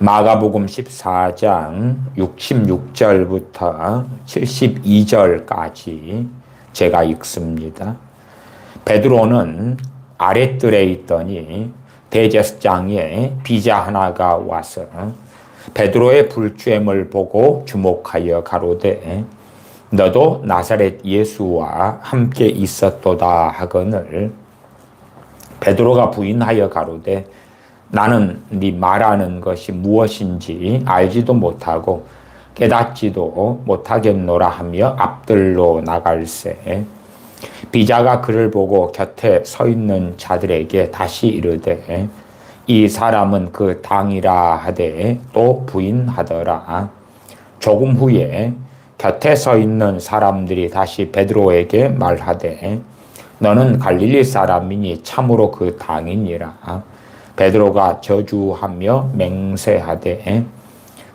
마가복음 14장 66절부터 72절까지 제가 읽습니다. 베드로는 아랫뜰에 있더니 대제사장의 비자 하나가 와서 베드로의 불주임을 보고 주목하여 가로되 너도 나사렛 예수와 함께 있었도다 하거늘 베드로가 부인하여 가로되 나는 네 말하는 것이 무엇인지 알지도 못하고 깨닫지도 못하겠노라 하며 앞들로 나갈새 비자가 그를 보고 곁에 서 있는 자들에게 다시 이르되 이 사람은 그 당이라 하되 또 부인하더라. 조금 후에 곁에 서 있는 사람들이 다시 베드로에게 말하되 너는 갈릴리 사람이니 참으로 그 당이니라. 베드로가 저주하며 맹세하되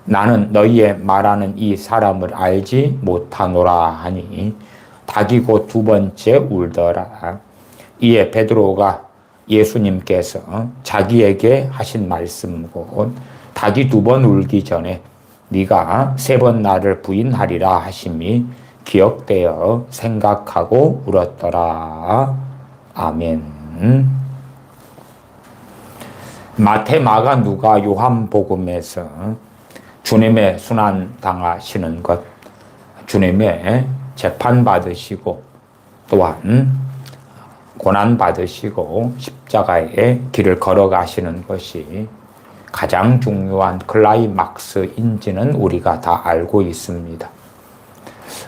나는 너희의 말하는 이 사람을 알지 못하노라 하니 닭이 곧 두 번째 울더라. 이에 베드로가 예수님께서 자기에게 하신 말씀 곧 닭이 두 번 울기 전에 네가 세 번 나를 부인하리라 하심이 기억되어 생각하고 울었더라. 아멘. 마태, 마가, 누가, 요한복음에서 주님의 순환 당하시는 것, 주님의 재판받으시고 또한 고난받으시고 십자가의 길을 걸어가시는 것이 가장 중요한 클라이막스인지는 우리가 다 알고 있습니다.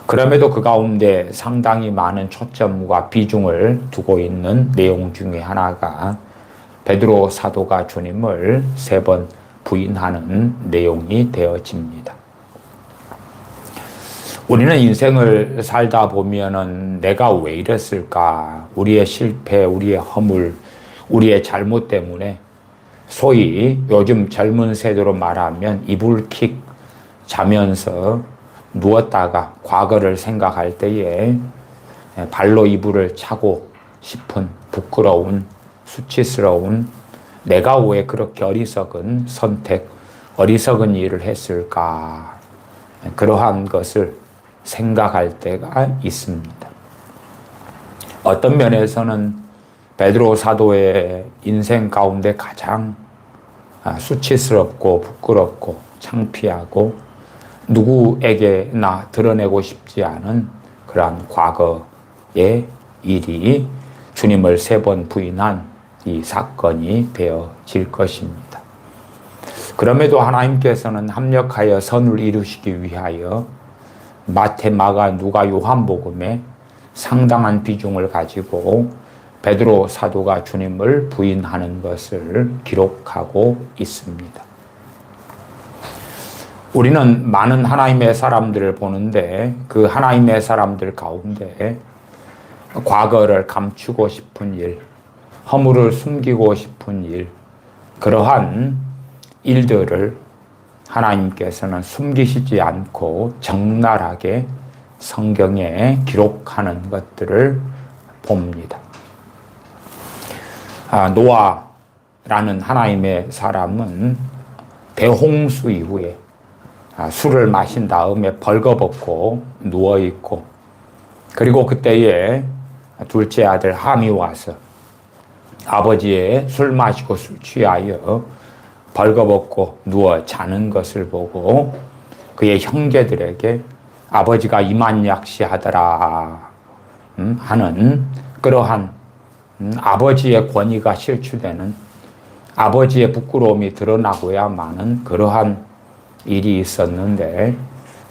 그럼에도 그 가운데 상당히 많은 초점과 비중을 두고 있는 내용 중에 하나가 베드로 사도가 주님을 세 번 부인하는 내용이 되어집니다. 우리는 인생을 살다 보면은 내가 왜 이랬을까? 우리의 실패, 우리의 허물, 우리의 잘못 때문에 소위 요즘 젊은 세대로 말하면 이불킥 자면서 누웠다가 과거를 생각할 때에 발로 이불을 차고 싶은 부끄러운 수치스러운 내가 왜 그렇게 어리석은 선택, 어리석은 일을 했을까? 그러한 것을 생각할 때가 있습니다. 어떤 면에서는 베드로 사도의 인생 가운데 가장 수치스럽고 부끄럽고 창피하고 누구에게나 드러내고 싶지 않은 그러한 과거의 일이 주님을 세 번 부인한 이 사건이 되어질 것입니다. 그럼에도 하나님께서는 합력하여 선을 이루시기 위하여 마태, 마가, 누가, 요한복음에 상당한 비중을 가지고 베드로 사도가 주님을 부인하는 것을 기록하고 있습니다. 우리는 많은 하나님의 사람들을 보는데 그 하나님의 사람들 가운데 과거를 감추고 싶은 일, 허물을 숨기고 싶은 일, 그러한 일들을 하나님께서는 숨기시지 않고 적나라하게 성경에 기록하는 것들을 봅니다. 노아라는 하나님의 사람은 대홍수 이후에 술을 마신 다음에 벌거벗고 누워있고 그리고 그때에 둘째 아들 함이 와서 아버지의 술 마시고 술 취하여 벌거벗고 누워 자는 것을 보고 그의 형제들에게 아버지가 이만약시하더라 하는 그러한 아버지의 권위가 실추되는 아버지의 부끄러움이 드러나고야만은 그러한 일이 있었는데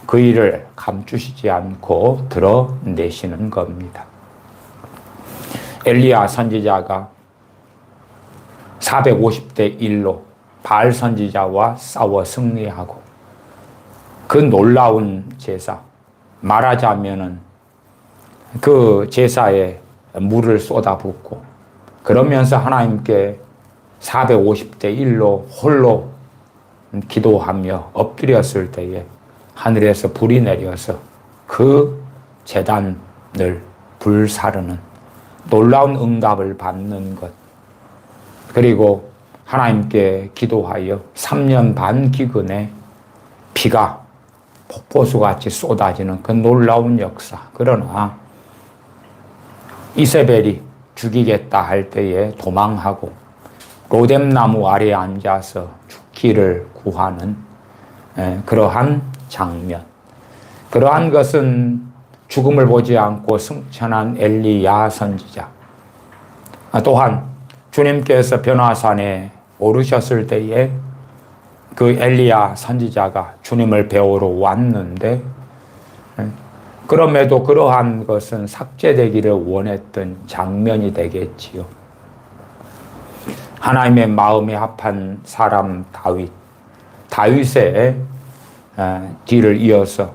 그 일을 감추시지 않고 드러내시는 겁니다. 엘리야 선지자가 450대 1로 바알 선지자와 싸워 승리하고 그 놀라운 제사, 말하자면은 그 제사에 물을 쏟아붓고 그러면서 하나님께 450대 1로 홀로 기도하며 엎드렸을 때에 하늘에서 불이 내려서 그 제단을 불사르는 놀라운 응답을 받는 것, 그리고 하나님께 기도하여 3년 반 기근에 비가 폭포수같이 쏟아지는 그 놀라운 역사. 그러나 이세벨이 죽이겠다 할 때에 도망하고 로뎀나무 아래에 앉아서 죽기를 구하는 그러한 장면. 그러한 것은 죽음을 보지 않고 승천한 엘리야 선지자. 또한 주님께서 변화산에 오르셨을 때에 그 엘리야 선지자가 주님을 배우러 왔는데 그럼에도 그러한 것은 삭제되기를 원했던 장면이 되겠지요. 하나님의 마음에 합한 사람 다윗의 뒤를 이어서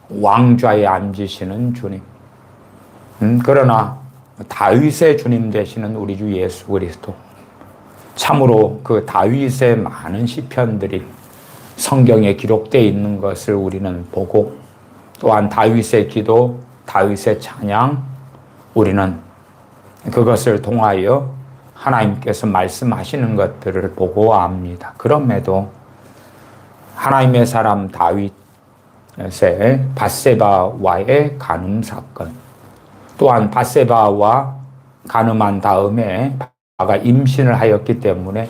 왕좌에 앉으시는 주님. 그러나 다윗의 주님 되시는 우리 주 예수 그리스도. 참으로 그 다윗의 많은 시편들이 성경에 기록되어 있는 것을 우리는 보고 또한 다윗의 기도, 다윗의 찬양, 우리는 그것을 통하여 하나님께서 말씀하시는 것들을 보고 압니다. 그럼에도 하나님의 사람 다윗의 밧세바와의 간음 사건, 또한 밧세바와 간음한 다음에 바가 임신을 하였기 때문에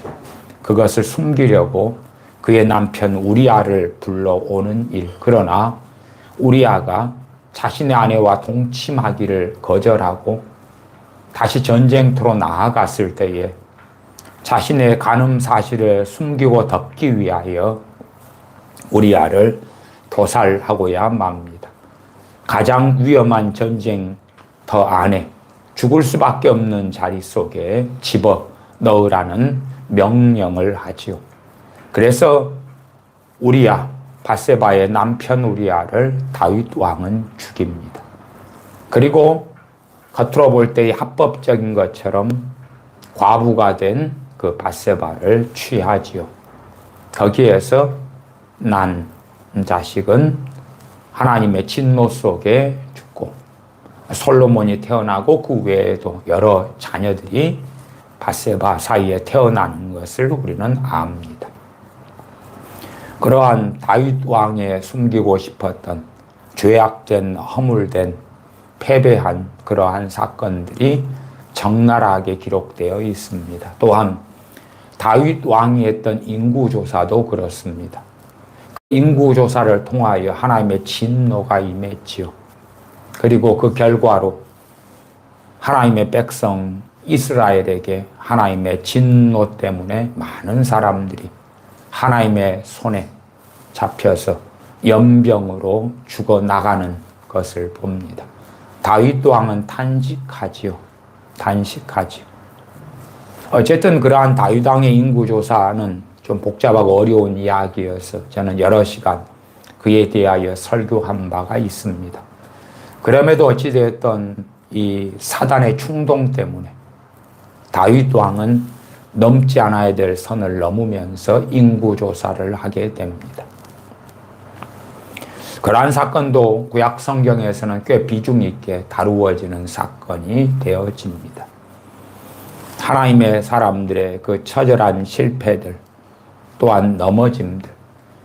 그것을 숨기려고 그의 남편 우리아를 불러오는 일. 그러나 우리아가 자신의 아내와 동침하기를 거절하고 다시 전쟁터로 나아갔을 때에 자신의 간음 사실을 숨기고 덮기 위하여 우리아를 도살하고야 맙니다. 가장 위험한 전쟁터 안에 죽을 수밖에 없는 자리 속에 집어넣으라는 명령을 하지요. 그래서 우리아, 밧세바의 남편 우리아를 다윗 왕은 죽입니다. 그리고 겉으로 볼 때의 합법적인 것처럼 과부가 된 그 밧세바를 취하지요. 거기에서 난 자식은 하나님의 진노 속에 죽고 솔로몬이 태어나고 그 외에도 여러 자녀들이 밧세바 사이에 태어나는 것을 우리는 압니다. 그러한 다윗 왕의 숨기고 싶었던 죄악된, 허물된, 패배한 그러한 사건들이 적나라하게 기록되어 있습니다. 또한 다윗 왕이 했던 인구조사도 그렇습니다. 인구조사를 통하여 하나님의 진노가 임했지요. 그리고 그 결과로 하나님의 백성 이스라엘에게 하나님의 진노 때문에 많은 사람들이 하나님의 손에 잡혀서 연병으로 죽어나가는 것을 봅니다. 다윗 왕은 단식하지요. 어쨌든 그러한 다윗 왕의 인구조사는 좀 복잡하고 어려운 이야기여서 저는 여러 시간 그에 대하여 설교한 바가 있습니다. 그럼에도 어찌되었던 이 사단의 충동 때문에 다윗 왕은 넘지 않아야 될 선을 넘으면서 인구조사를 하게 됩니다. 그러한 사건도 구약 성경에서는 꽤 비중 있게 다루어지는 사건이 되어집니다. 하나님의 사람들의 그 처절한 실패들, 또한 넘어짐들,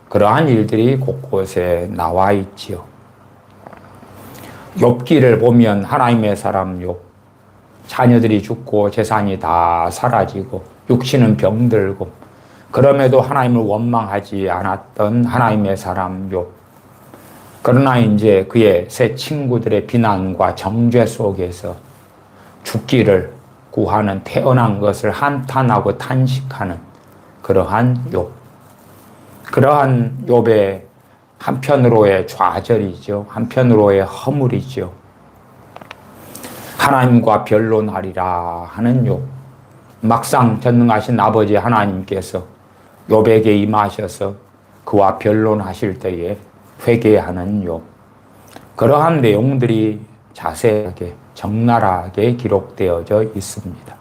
그러한 일들이 곳곳에 나와 있지요. 욥기를 보면 하나님의 사람 욥, 자녀들이 죽고 재산이 다 사라지고 육신은 병들고 그럼에도 하나님을 원망하지 않았던 하나님의 사람 욥. 그러나 이제 그의 세 친구들의 비난과 정죄 속에서 죽기를 구하는 태어난 것을 한탄하고 탄식하는 그러한 욥. 그러한 욥의 한편으로의 좌절이죠. 한편으로의 허물이죠. 하나님과 변론하리라 하는 욥. 막상 전능하신 아버지 하나님께서 욥에게 임하셔서 그와 변론하실 때에 회개하는 욥. 그러한 내용들이 자세하게 적나라하게 기록되어져 있습니다.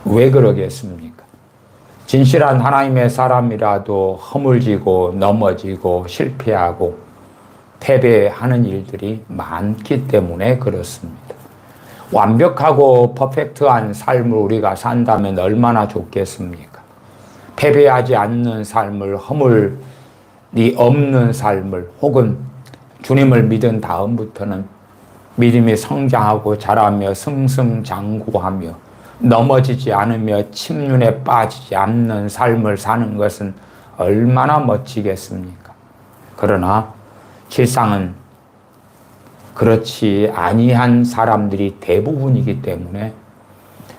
왜 그러겠습니까? 진실한 하나님의 사람이라도 허물지고 넘어지고 실패하고 패배하는 일들이 많기 때문에 그렇습니다. 완벽하고 퍼펙트한 삶을 우리가 산다면 얼마나 좋겠습니까? 패배하지 않는 삶을, 허물이 없는 삶을, 혹은 주님을 믿은 다음부터는 믿음이 성장하고 자라며 승승장구하며 넘어지지 않으며 침륜에 빠지지 않는 삶을 사는 것은 얼마나 멋지겠습니까? 그러나 실상은 그렇지 아니한 사람들이 대부분이기 때문에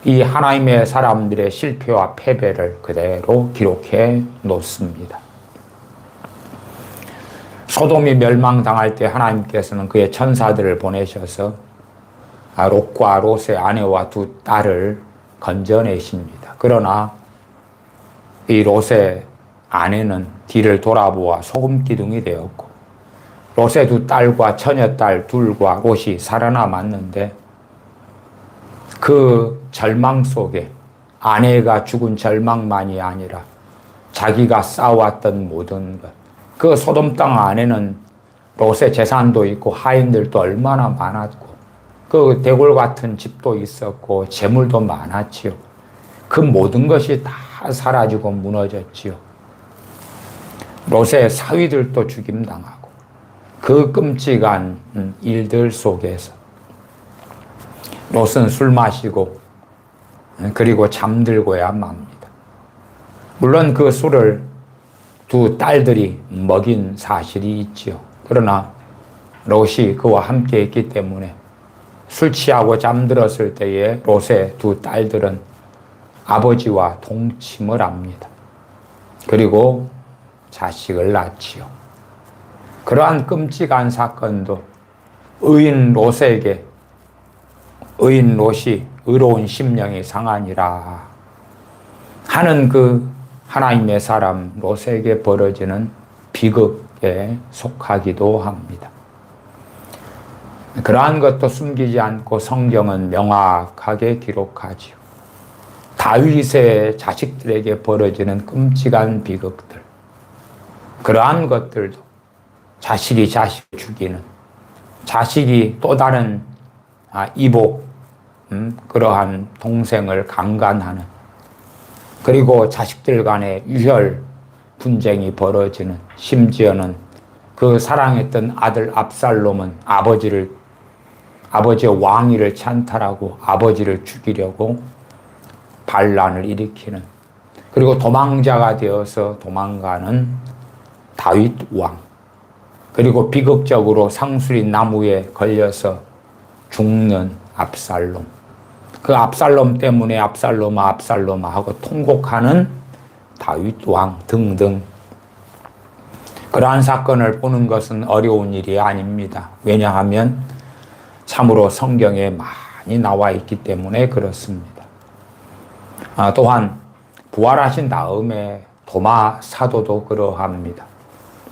이 하나님의 사람들의 실패와 패배를 그대로 기록해 놓습니다. 소돔이 멸망당할 때 하나님께서는 그의 천사들을 보내셔서 롯과 롯의 아내와 두 딸을 건져내십니다. 그러나 이 롯의 아내는 뒤를 돌아보아 소금기둥이 되었고, 롯의 두 딸과 처녀딸 둘과 롯이 살아남았는데, 그 절망 속에 아내가 죽은 절망만이 아니라 자기가 쌓아왔던 모든 것, 그 소돔 땅 안에는 롯의 재산도 있고 하인들도 얼마나 많았고, 그 대골 같은 집도 있었고 재물도 많았지요. 그 모든 것이 다 사라지고 무너졌지요. 롯의 사위들도 죽임당하고, 그 끔찍한 일들 속에서 롯은 술 마시고 그리고 잠들고야 맙니다. 물론 그 술을 두 딸들이 먹인 사실이 있지요. 그러나 롯이 그와 함께 있기 때문에 술 취하고 잠들었을 때에 롯의 두 딸들은 아버지와 동침을 합니다. 그리고 자식을 낳지요. 그러한 끔찍한 사건도 의인 롯에게 의인 롯이 의로운 심령이 상하니라 하는 그 하나님의 사람 롯에게 벌어지는 비극에 속하기도 합니다. 그러한 것도 숨기지 않고 성경은 명확하게 기록하지요. 다윗의 자식들에게 벌어지는 끔찍한 비극들, 그러한 것들도 자식이 자식을 죽이는, 자식이 또 다른 이복, 그러한 동생을 강간하는, 그리고 자식들 간의 유혈 분쟁이 벌어지는, 심지어는 그 사랑했던 아들 압살롬은 아버지의 왕위를 찬탈하고 아버지를 죽이려고 반란을 일으키는, 그리고 도망자가 되어서 도망가는 다윗 왕, 그리고 비극적으로 상수리 나무에 걸려서 죽는 압살롬, 그 압살롬 때문에 압살롬아 하고 통곡하는 다윗 왕 등등, 그러한 사건을 보는 것은 어려운 일이 아닙니다. 왜냐하면 참으로 성경에 많이 나와 있기 때문에 그렇습니다. 또한 부활하신 다음에 도마 사도도 그러합니다.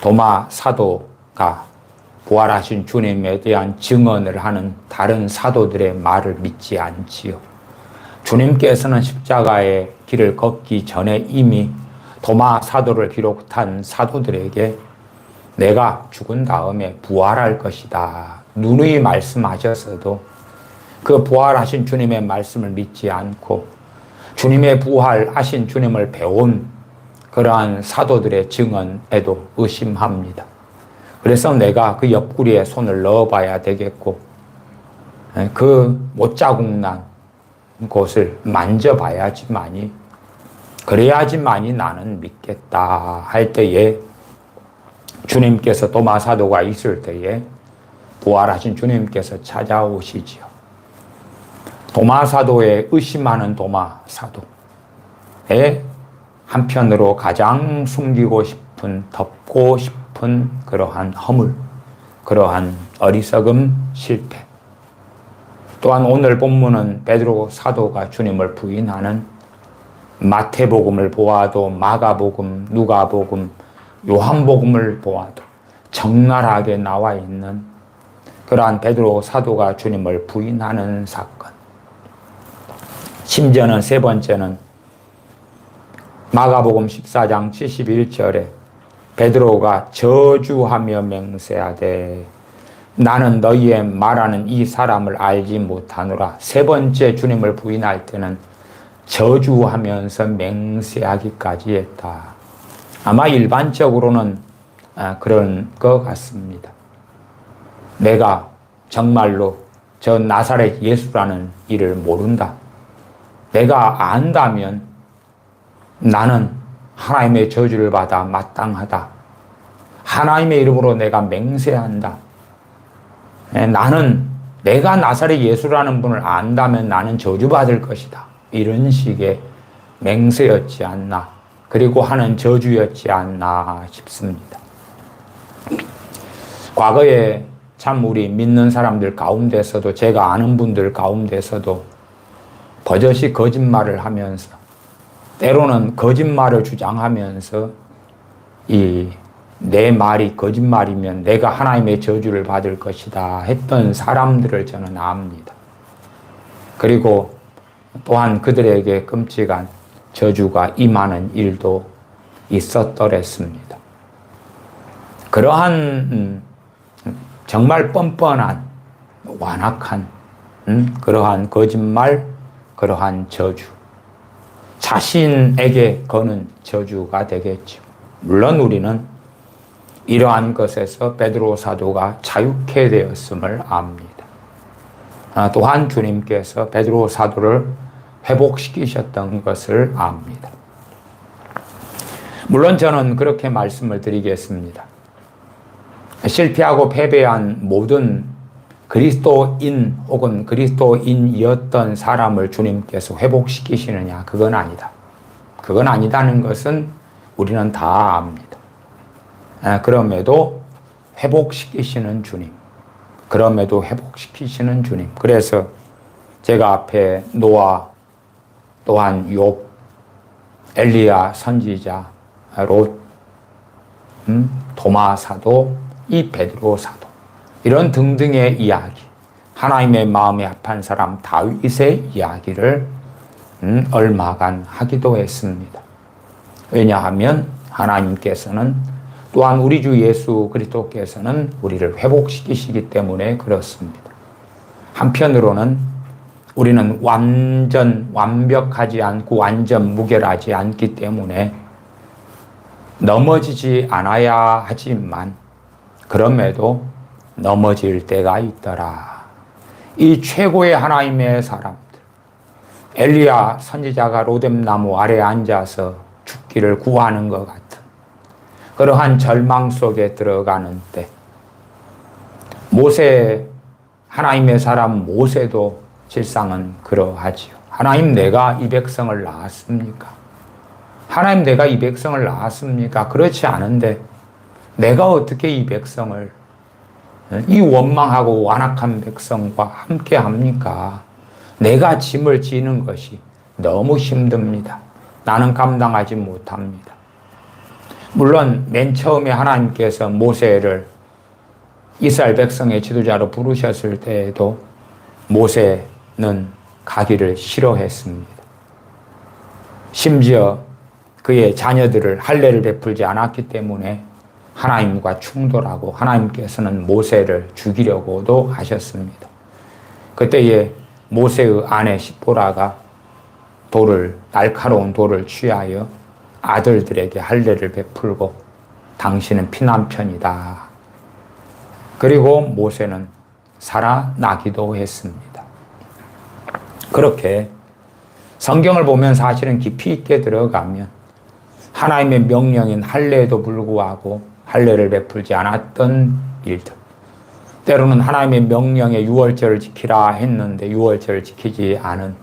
도마 사도가 부활하신 주님에 대한 증언을 하는 다른 사도들의 말을 믿지 않지요. 주님께서는 십자가의 길을 걷기 전에 이미 도마 사도를 비롯한 사도들에게 내가 죽은 다음에 부활할 것이다 누누이 말씀하셨어도 그 부활하신 주님의 말씀을 믿지 않고 주님의 부활하신 주님을 배운 그러한 사도들의 증언에도 의심합니다. 그래서 내가 그 옆구리에 손을 넣어봐야 되겠고 그 못자국 난 곳을 만져봐야지만이, 그래야지만이 나는 믿겠다 할 때에 주님께서 도마 사도가 있을 때에 부활하신 주님께서 찾아오시지요. 도마 사도에 의심하는 도마 사도의 한편으로 가장 숨기고 싶은, 덮고 싶은 그러한 허물, 그러한 어리석음, 실패. 또한 오늘 본문은 베드로 사도가 주님을 부인하는, 마태복음을 보아도 마가복음, 누가복음, 요한복음을 보아도 적나라하게 나와 있는 그러한 베드로 사도가 주님을 부인하는 사건. 심지어는 세 번째는 마가복음 14장 71절에 베드로가 저주하며 맹세하되 나는 너희의 말하는 이 사람을 알지 못하노라. 세 번째 주님을 부인할 때는 저주하면서 맹세하기까지 했다. 아마 일반적으로는 그런 것 같습니다. 내가 정말로 저 나사렛 예수라는 이를 모른다. 내가 안다면 나는 하나님의 저주를 받아 마땅하다. 하나님의 이름으로 내가 맹세한다. 나는 내가 나사렛 예수라는 분을 안다면 나는 저주받을 것이다. 이런 식의 맹세였지 않나. 그리고 하는 저주였지 않나 싶습니다. 과거에 참 우리 믿는 사람들 가운데서도 제가 아는 분들 가운데서도 버젓이 거짓말을 하면서 때로는 거짓말을 주장하면서 내 말이 거짓말이면 내가 하나님의 저주를 받을 것이다 했던 사람들을 저는 압니다. 그리고 또한 그들에게 끔찍한 저주가 임하는 일도 있었더랬습니다. 그러한 정말 뻔뻔한 완악한 그러한 거짓말, 그러한 저주, 자신에게 거는 저주가 되겠죠. 물론 우리는 이러한 것에서 베드로 사도가 자유케 되었음을 압니다. 또한 주님께서 베드로 사도를 회복시키셨던 것을 압니다. 물론 저는 그렇게 말씀을 드리겠습니다. 실패하고 패배한 모든 그리스도인 혹은 그리스도인이었던 사람을 주님께서 회복시키시느냐? 그건 아니다. 그건 아니다는 것은 우리는 다 압니다. 그럼에도 회복시키시는 주님. 그럼에도 회복시키시는 주님. 그래서 제가 앞에 노아, 또한 욥, 엘리야 선지자, 롯, 도마 사도, 이 베드로 사도, 이런 등등의 이야기, 하나님의 마음에 합한 사람 다윗의 이야기를 얼마간 하기도 했습니다. 왜냐하면 하나님께서는 또한 우리 주 예수 그리스도께서는 우리를 회복시키시기 때문에 그렇습니다. 한편으로는 우리는 완벽하지 않고 완전 무결하지 않기 때문에 넘어지지 않아야 하지만 그럼에도 넘어질 때가 있더라. 이 최고의 하나님의 사람들, 엘리야 선지자가 로뎀나무 아래에 앉아서 죽기를 구하는 것 같은 그러한 절망 속에 들어가는 때, 하나님의 사람 모세도 실상은 그러하지요. 하나님, 내가 이 백성을 낳았습니까? 하나님, 내가 이 백성을 낳았습니까? 그렇지 않은데 내가 어떻게 이 백성을, 이 원망하고 완악한 백성과 함께 합니까? 내가 짐을 지는 것이 너무 힘듭니다. 나는 감당하지 못합니다. 물론 맨 처음에 하나님께서 모세를 이스라엘 백성의 지도자로 부르셨을 때에도 모세는 가기를 싫어했습니다. 심지어 그의 자녀들을 할례를 베풀지 않았기 때문에 하나님과 충돌하고 하나님께서는 모세를 죽이려고도 하셨습니다. 그때에 모세의 아내 시보라가 날카로운 돌을 취하여 아들들에게 할례를 베풀고 당신은 피난편이다. 그리고 모세는 살아나기도 했습니다. 그렇게 성경을 보면 사실은 깊이 있게 들어가면 하나님의 명령인 할례에도 불구하고 할례를 베풀지 않았던 일들, 때로는 하나님의 명령에 유월절을 지키라 했는데 유월절을 지키지 않은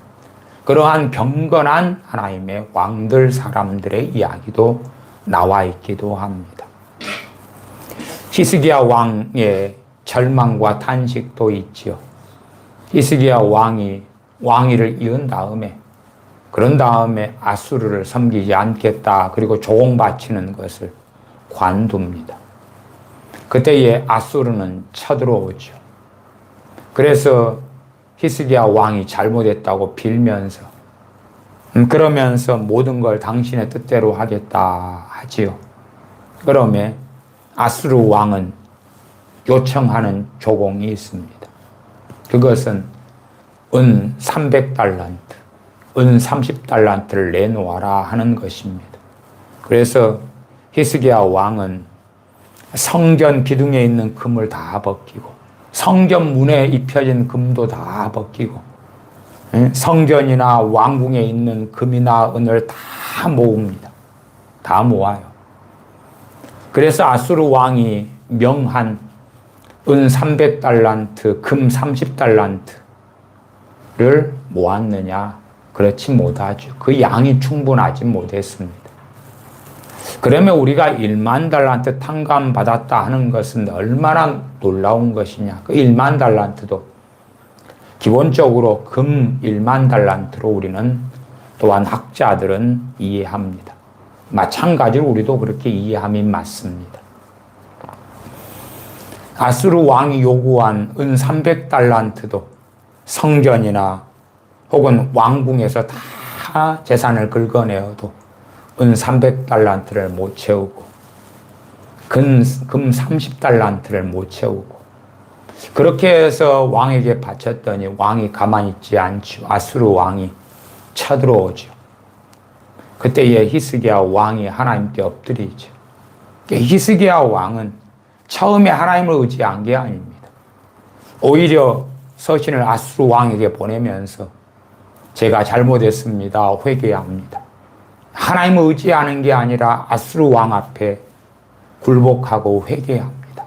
그러한 경건한 하나님의 왕들 사람들의 이야기도 나와 있기도 합니다. 히스기야 왕의 절망과 탄식도 있지요. 히스기야 왕이 왕위를 이은 다음에 그런 다음에 아수르를 섬기지 않겠다. 그리고 조공 바치는 것을 관둡니다. 그때에 아수르는 쳐들어오죠. 그래서 히스기야 왕이 잘못했다고 빌면서 그러면서 모든 걸 당신의 뜻대로 하겠다 하지요. 그러면 아수르 왕은 요청하는 조공이 있습니다. 그것은 은 300달란트, 은 30달란트를 내놓아라 하는 것입니다. 그래서 히스기야 왕은 성전 기둥에 있는 금을 다 벗기고 성전 문에 입혀진 금도 다 벗기고 성전이나 왕궁에 있는 금이나 은을 다 모읍니다. 다 모아요. 그래서 아수르 왕이 명한 은 300달란트, 금 30달란트를 모았느냐? 그렇지 못하죠. 그 양이 충분하지 못했습니다. 그러면 우리가 1만 달란트 탕감받았다 하는 것은 얼마나 놀라운 것이냐. 그 1만 달란트도 기본적으로 금 1만 달란트로 우리는 또한 학자들은 이해합니다. 마찬가지로 우리도 그렇게 이해함이 맞습니다. 아수르 왕이 요구한 은 300달란트도 성전이나 혹은 왕궁에서 다 재산을 긁어내어도 은 300달란트를 못 채우고 금 30달란트를 못 채우고 그렇게 해서 왕에게 바쳤더니 왕이 가만히 있지 않죠. 아수르 왕이 쳐들어오죠. 그때에 히스기야 왕이 하나님께 엎드리죠. 히스기야 왕은 처음에 하나님을 의지한 게 아닙니다. 오히려 서신을 아수르 왕에게 보내면서 제가 잘못했습니다. 회개합니다. 하나님을 의지하는 게 아니라 아수르 왕 앞에 굴복하고 회개합니다.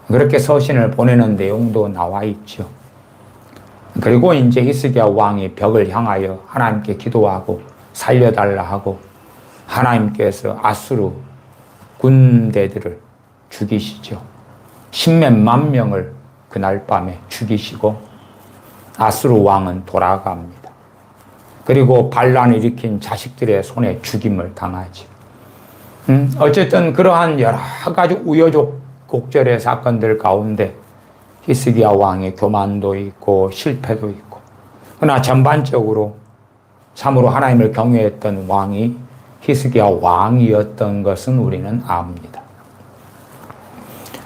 그렇게 서신을 보내는 내용도 나와 있죠. 그리고 이제 히스기야 왕이 벽을 향하여 하나님께 기도하고 살려달라 하고 하나님께서 아수르 군대들을 죽이시죠. 십몇만 명을 그날 밤에 죽이시고 아수르 왕은 돌아갑니다. 그리고 반란을 일으킨 자식들의 손에 죽임을 당하지. 어쨌든 그러한 여러 가지 우여곡절의 사건들 가운데 히스기야 왕의 교만도 있고 실패도 있고 그러나 전반적으로 참으로 하나님을 경외했던 왕이 히스기야 왕이었던 것은 우리는 압니다.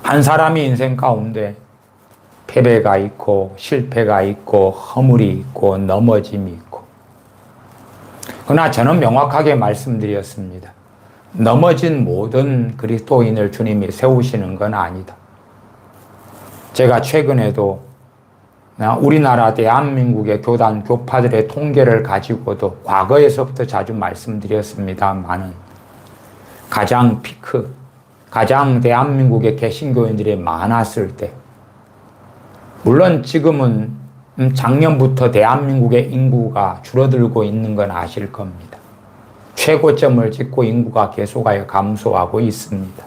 한 사람이 인생 가운데 패배가 있고 실패가 있고 허물이 있고 넘어짐이 있고 그러나 저는 명확하게 말씀드렸습니다. 넘어진 모든 그리스도인을 주님이 세우시는 건 아니다. 제가 최근에도 우리나라 대한민국의 교단 교파들의 통계를 가지고도 과거에서부터 자주 말씀드렸습니다만은 가장 피크, 가장 대한민국의 개신교인들이 많았을 때 물론 지금은 작년부터 대한민국의 인구가 줄어들고 있는 건 아실 겁니다. 최고점을 찍고 인구가 계속하여 감소하고 있습니다.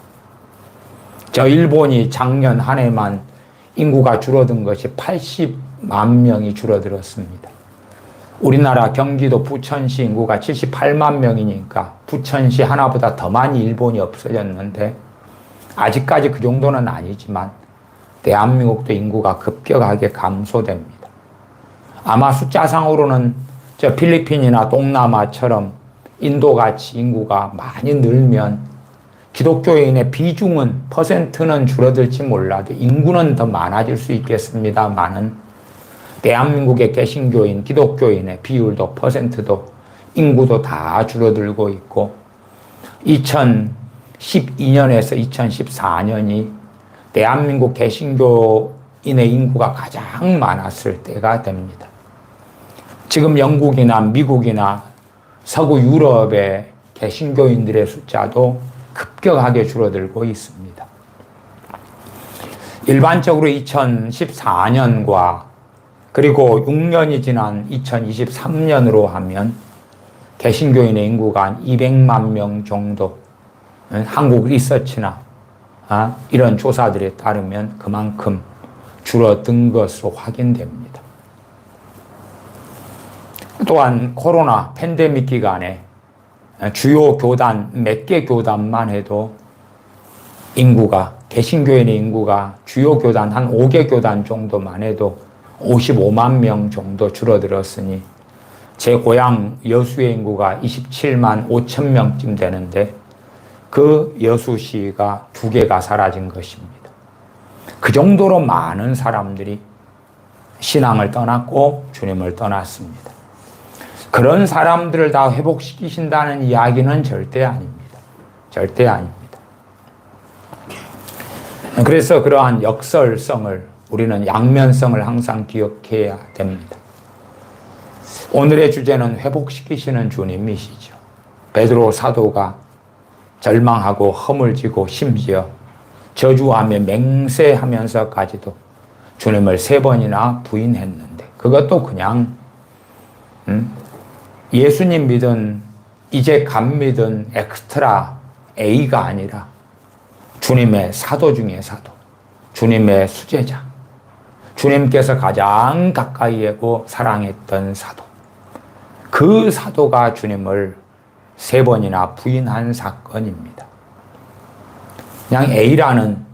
저 일본이 작년 한 해만 인구가 줄어든 것이 80만 명이 줄어들었습니다. 우리나라 경기도 부천시 인구가 78만 명이니까 부천시 하나보다 더 많이 일본이 없어졌는데 아직까지 그 정도는 아니지만 대한민국도 인구가 급격하게 감소됩니다. 아마 숫자상으로는 저 필리핀이나 동남아처럼 인도같이 인구가 많이 늘면 기독교인의 비중은 퍼센트는 줄어들지 몰라도 인구는 더 많아질 수 있겠습니다만은 대한민국의 개신교인, 기독교인의 비율도 퍼센트도 인구도 다 줄어들고 있고 2012년에서 2014년이 대한민국 개신교인의 인구가 가장 많았을 때가 됩니다. 지금 영국이나 미국이나 서구 유럽의 개신교인들의 숫자도 급격하게 줄어들고 있습니다. 일반적으로 2014년과 그리고 6년이 지난 2023년으로 하면 개신교인의 인구가 한 200만 명 정도 한국 리서치나 이런 조사들에 따르면 그만큼 줄어든 것으로 확인됩니다. 또한 코로나 팬데믹 기간에 주요 교단 몇 개 교단만 해도 인구가 개신교인의 인구가 주요 교단 한 5개 교단 정도만 해도 55만 명 정도 줄어들었으니 제 고향 여수의 인구가 27만 5천 명쯤 되는데 그 여수시가 2개가 사라진 것입니다. 그 정도로 많은 사람들이 신앙을 떠났고 주님을 떠났습니다. 그런 사람들을 다 회복시키신다는 이야기는 절대 아닙니다. 절대 아닙니다. 그래서 그러한 역설성을 우리는 양면성을 항상 기억해야 됩니다. 오늘의 주제는 회복시키시는 주님이시죠. 베드로 사도가 절망하고 허물지고 심지어 저주하며 맹세하면서까지도 주님을 3번이나 부인했는데 그것도 그냥 예수님 믿은 이제 감 믿은 엑스트라 A가 아니라 주님의 사도 중에 사도, 주님의 수제자, 주님께서 가장 가까이 하고 사랑했던 사도, 그 사도가 주님을 3번이나 부인한 사건입니다. 그냥 A라는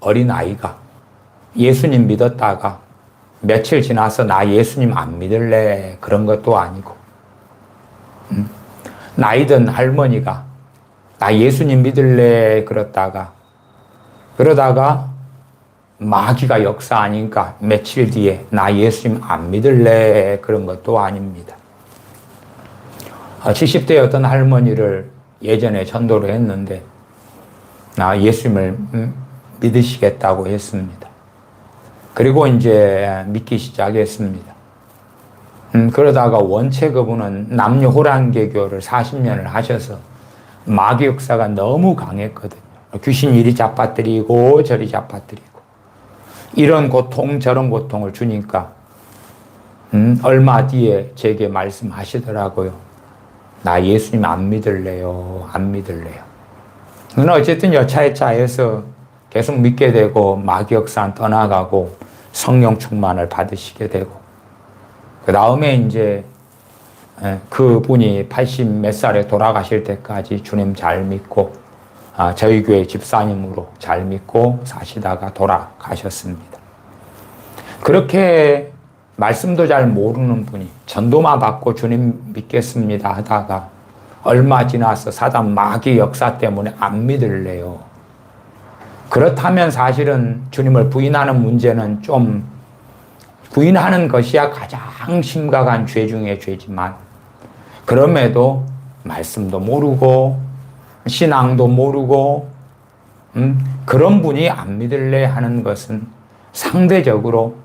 어린아이가 예수님 믿었다가 며칠 지나서 나 예수님 안 믿을래 그런 것도 아니고, 나이 든 할머니가 나 예수님 믿을래 그러다가 마귀가 역사하니까 며칠 뒤에 나 예수님 안 믿을래 그런 것도 아닙니다. 70대의 어떤 할머니를 예전에 전도를 했는데 나 예수님을 믿으시겠다고 했습니다. 그리고 이제 믿기 시작했습니다. 그러다가 원체 그분은 남녀 호랑개교를 40년을 하셔서 마귀 역사가 너무 강했거든요. 귀신 이리 잡아뜨리고 저리 잡아뜨리고 이런 고통 저런 고통을 주니까 얼마 뒤에 제게 말씀하시더라고요. 나 예수님 안 믿을래요. 안 믿을래요. 그러나 어쨌든 여차여차해서 계속 믿게 되고 마귀 역사는 떠나가고 성령 충만을 받으시게 되고 그 다음에 이제 그분이 80 몇 살에 돌아가실 때까지 주님 잘 믿고 저희 교회 집사님으로 잘 믿고 사시다가 돌아가셨습니다. 그렇게 말씀도 잘 모르는 분이 전도만 받고 주님 믿겠습니다 하다가 얼마 지나서 사단 마귀 역사 때문에 안 믿을래요. 그렇다면 사실은 주님을 부인하는 문제는 좀 부인하는 것이야 가장 심각한 죄 중의 죄지만 그럼에도 말씀도 모르고 신앙도 모르고 그런 분이 안 믿을래 하는 것은 상대적으로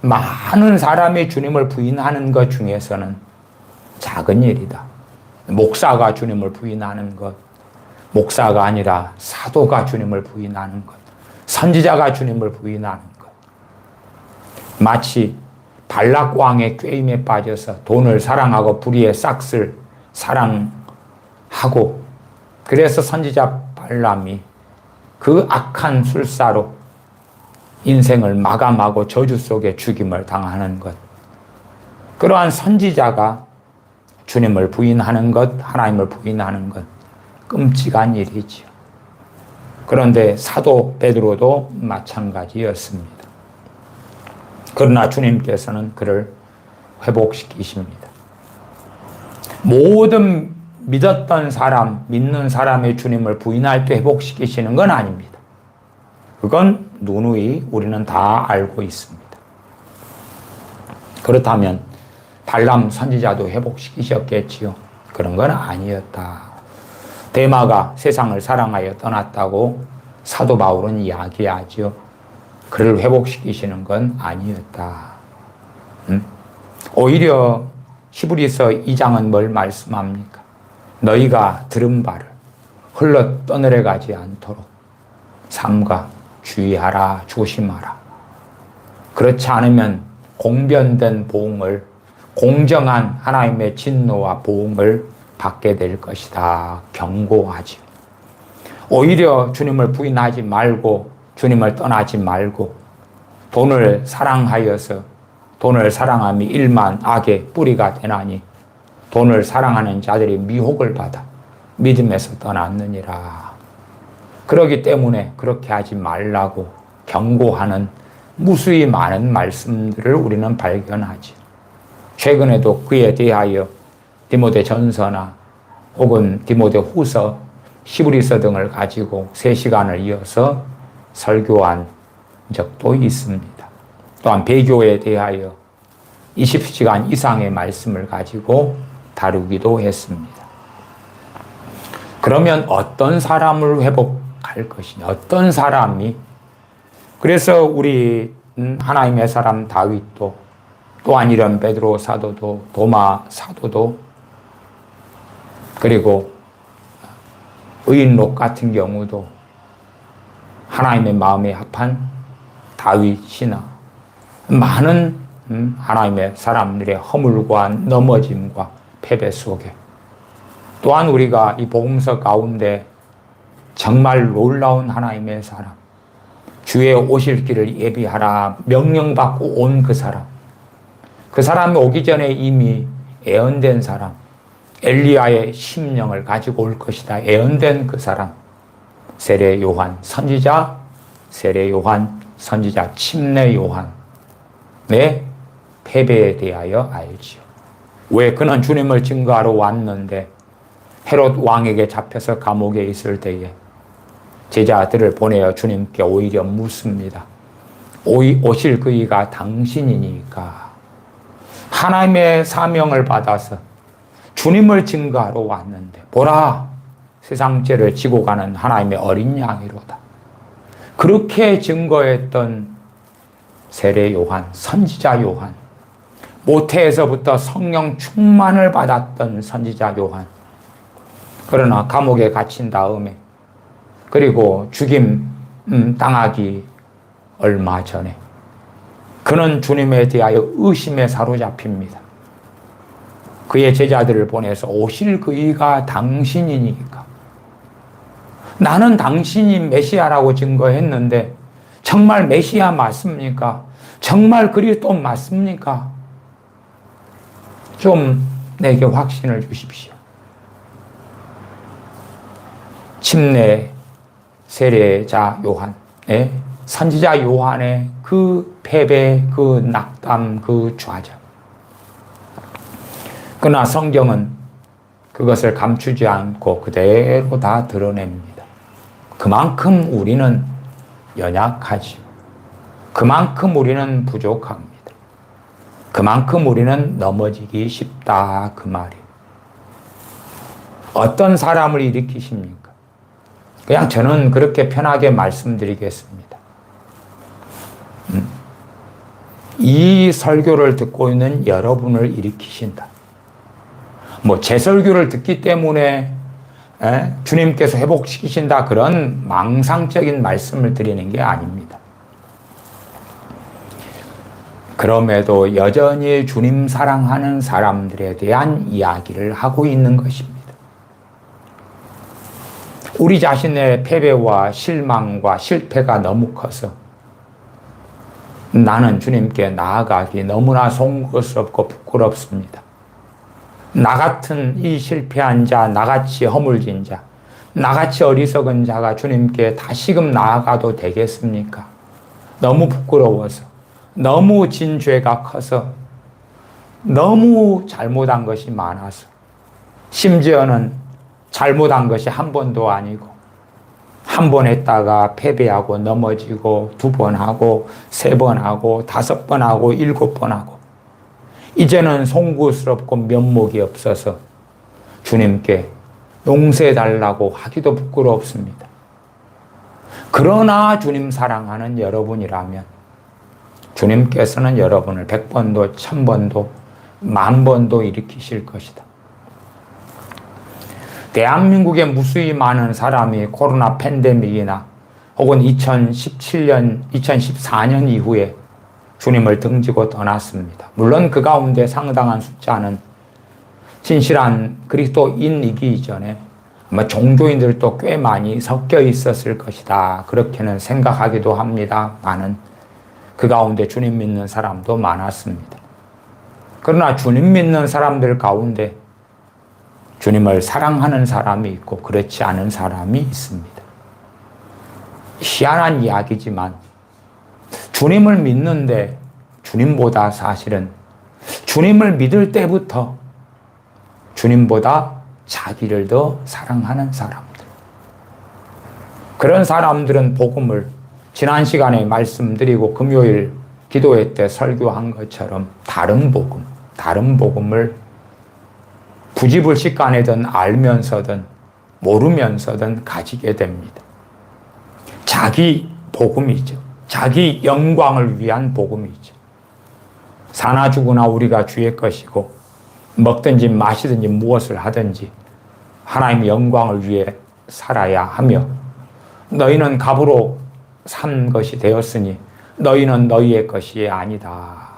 많은 사람이 주님을 부인하는 것 중에서는 작은 일이다. 목사가 주님을 부인하는 것, 목사가 아니라 사도가 주님을 부인하는 것, 선지자가 주님을 부인하는 것. 마치 발락 왕의 꾀임에 빠져서 돈을 사랑하고 불의의 싹을 사랑하고 그래서 선지자 발람이 그 악한 술사로 인생을 마감하고 저주 속에 죽임을 당하는 것. 그러한 선지자가 주님을 부인하는 것, 하나님을 부인하는 것, 끔찍한 일이지요. 그런데 사도 베드로도 마찬가지였습니다. 그러나 주님께서는 그를 회복시키십니다. 모든 믿었던 사람, 믿는 사람의 주님을 부인할 때 회복시키시는 건 아닙니다. 그건 누누이 우리는 다 알고 있습니다. 그렇다면 발람 선지자도 회복시키셨겠지요. 그런 건 아니었다. 데마가 세상을 사랑하여 떠났다고 사도 바울은 이야기하죠. 그를 회복시키시는 건 아니었다. 오히려 히브리서 2장은 뭘 말씀합니까? 너희가 들은 바를 흘러 떠내려 가지 않도록 삼가 주의하라, 조심하라. 그렇지 않으면 공변된 보응을, 공정한 하나님의 진노와 보응을 받게 될 것이다. 경고하지. 오히려 주님을 부인하지 말고 주님을 떠나지 말고 돈을 사랑하여서 돈을 사랑함이 일만 악의 뿌리가 되나니 돈을 사랑하는 자들이 미혹을 받아 믿음에서 떠났느니라. 그렇기 때문에 그렇게 하지 말라고 경고하는 무수히 많은 말씀들을 우리는 발견하지. 최근에도 그에 대하여 디모데 전서나 혹은 디모데 후서, 히브리서 등을 가지고 3시간을 이어서 설교한 적도 있습니다. 또한 배교에 대하여 20시간 이상의 말씀을 가지고 다루기도 했습니다. 그러면 어떤 사람을 회복할 것이냐, 어떤 사람이, 그래서 우리 하나님의 사람 다윗도, 또한 이런 베드로 사도도, 도마 사도도, 그리고 의인록 같은 경우도 하나님의 마음에 합한 다윗이나 많은 하나님의 사람들의 허물과 넘어짐과 패배 속에, 또한 우리가 이 복음서 가운데 정말 놀라운 하나님의 사람, 주의 오실 길을 예비하라 명령받고 온 그 사람, 그 사람이 오기 전에 이미 예언된 사람, 엘리야의 심령을 가지고 올 것이다 예언된 그 사람, 세례 요한 선지자, 세례 요한 선지자, 침례 요한의 패배에 대하여 알지요. 왜? 그는 주님을 증거하러 왔는데 헤롯 왕에게 잡혀서 감옥에 있을 때에 제자들을 보내어 주님께 오히려 묻습니다. 오실 그이가 당신이니까. 하나님의 사명을 받아서 주님을 증거하러 왔는데 보라, 세상 죄를 지고 가는 하나님의 어린 양이로다. 그렇게 증거했던 세례 요한, 선지자 요한, 모태에서부터 성령 충만을 받았던 선지자 요한, 그러나 감옥에 갇힌 다음에, 그리고 죽임 당하기 얼마 전에 그는 주님에 대하여 의심에 사로잡힙니다. 그의 제자들을 보내서 오실 그이가 당신이니까. 나는 당신이 메시아라고 증거했는데 정말 메시아 맞습니까? 정말 그리스도 맞습니까? 좀 내게 확신을 주십시오. 침례 세례자 요한의, 선지자 요한의 그 패배, 그 낙담, 그 좌절. 그러나 성경은 그것을 감추지 않고 그대로 다 드러냅니다. 그만큼 우리는 연약하지. 그만큼 우리는 부족합니다. 그만큼 우리는 넘어지기 쉽다, 그 말이에요. 어떤 사람을 일으키십니까? 그냥 저는 그렇게 편하게 말씀드리겠습니다. 이 설교를 듣고 있는 여러분을 일으키신다. 제 설교를 듣기 때문에 주님께서 회복시키신다, 그런 망상적인 말씀을 드리는 게 아닙니다. 그럼에도 여전히 주님 사랑하는 사람들에 대한 이야기를 하고 있는 것입니다. 우리 자신의 패배와 실망과 실패가 너무 커서 나는 주님께 나아가기 너무나 송구스럽고 부끄럽습니다. 나 같은 이 실패한 자, 나같이 허물진 자, 나같이 어리석은 자가 주님께 다시금 나아가도 되겠습니까? 너무 부끄러워서, 너무 진 죄가 커서, 너무 잘못한 것이 많아서, 심지어는 잘못한 것이 한 번도 아니고, 한 번 했다가 패배하고 넘어지고, 2번 하고, 3번 하고, 5번 하고, 7번 하고, 이제는 송구스럽고 면목이 없어서 주님께 용서해달라고 하기도 부끄럽습니다. 그러나 주님 사랑하는 여러분이라면 주님께서는 여러분을 100번도 1000번도 10,000번도 일으키실 것이다. 대한민국에 무수히 많은 사람이 코로나 팬데믹이나 혹은 2017년, 2014년 이후에 주님을 등지고 떠났습니다. 물론 그 가운데 상당한 숫자는 진실한 그리스도인이기 이전에 아마 종교인들도 꽤 많이 섞여 있었을 것이다, 그렇게는 생각하기도 합니다만은 그 가운데 주님 믿는 사람도 많았습니다. 그러나 주님 믿는 사람들 가운데 주님을 사랑하는 사람이 있고 그렇지 않은 사람이 있습니다. 희한한 이야기지만 주님을 믿는데 주님보다 사실은 주님을 믿을 때부터 주님보다 자기를 더 사랑하는 사람들, 그런 사람들은 복음을 지난 시간에 말씀드리고 금요일 기도회 때 설교한 것처럼 다른 복음을 부지불식간에든 알면서든 모르면서든 가지게 됩니다. 자기 복음이죠. 자기 영광을 위한 복음이죠. 사나 죽으나 우리가 주의 것이고 먹든지 마시든지 무엇을 하든지 하나님의 영광을 위해 살아야 하며 너희는 값으로 산 것이 되었으니 너희는 너희의 것이 아니다.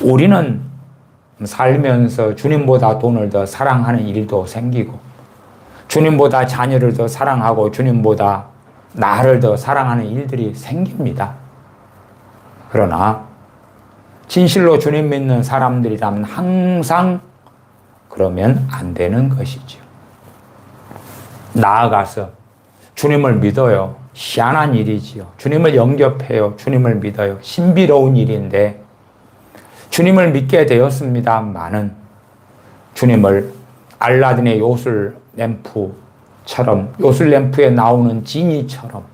우리는 살면서 주님보다 돈을 더 사랑하는 일도 생기고 주님보다 자녀를 더 사랑하고 주님보다 나를 더 사랑하는 일들이 생깁니다. 그러나 진실로 주님 믿는 사람들이라면 항상 그러면 안 되는 것이죠. 나아가서 주님을 믿어요. 희한한 일이지요. 주님을 영접해요. 주님을 믿어요. 신비로운 일인데 주님을 믿게 되었습니다마는 주님을 알라딘의 요술 램프처럼 요술 램프에 나오는 지니처럼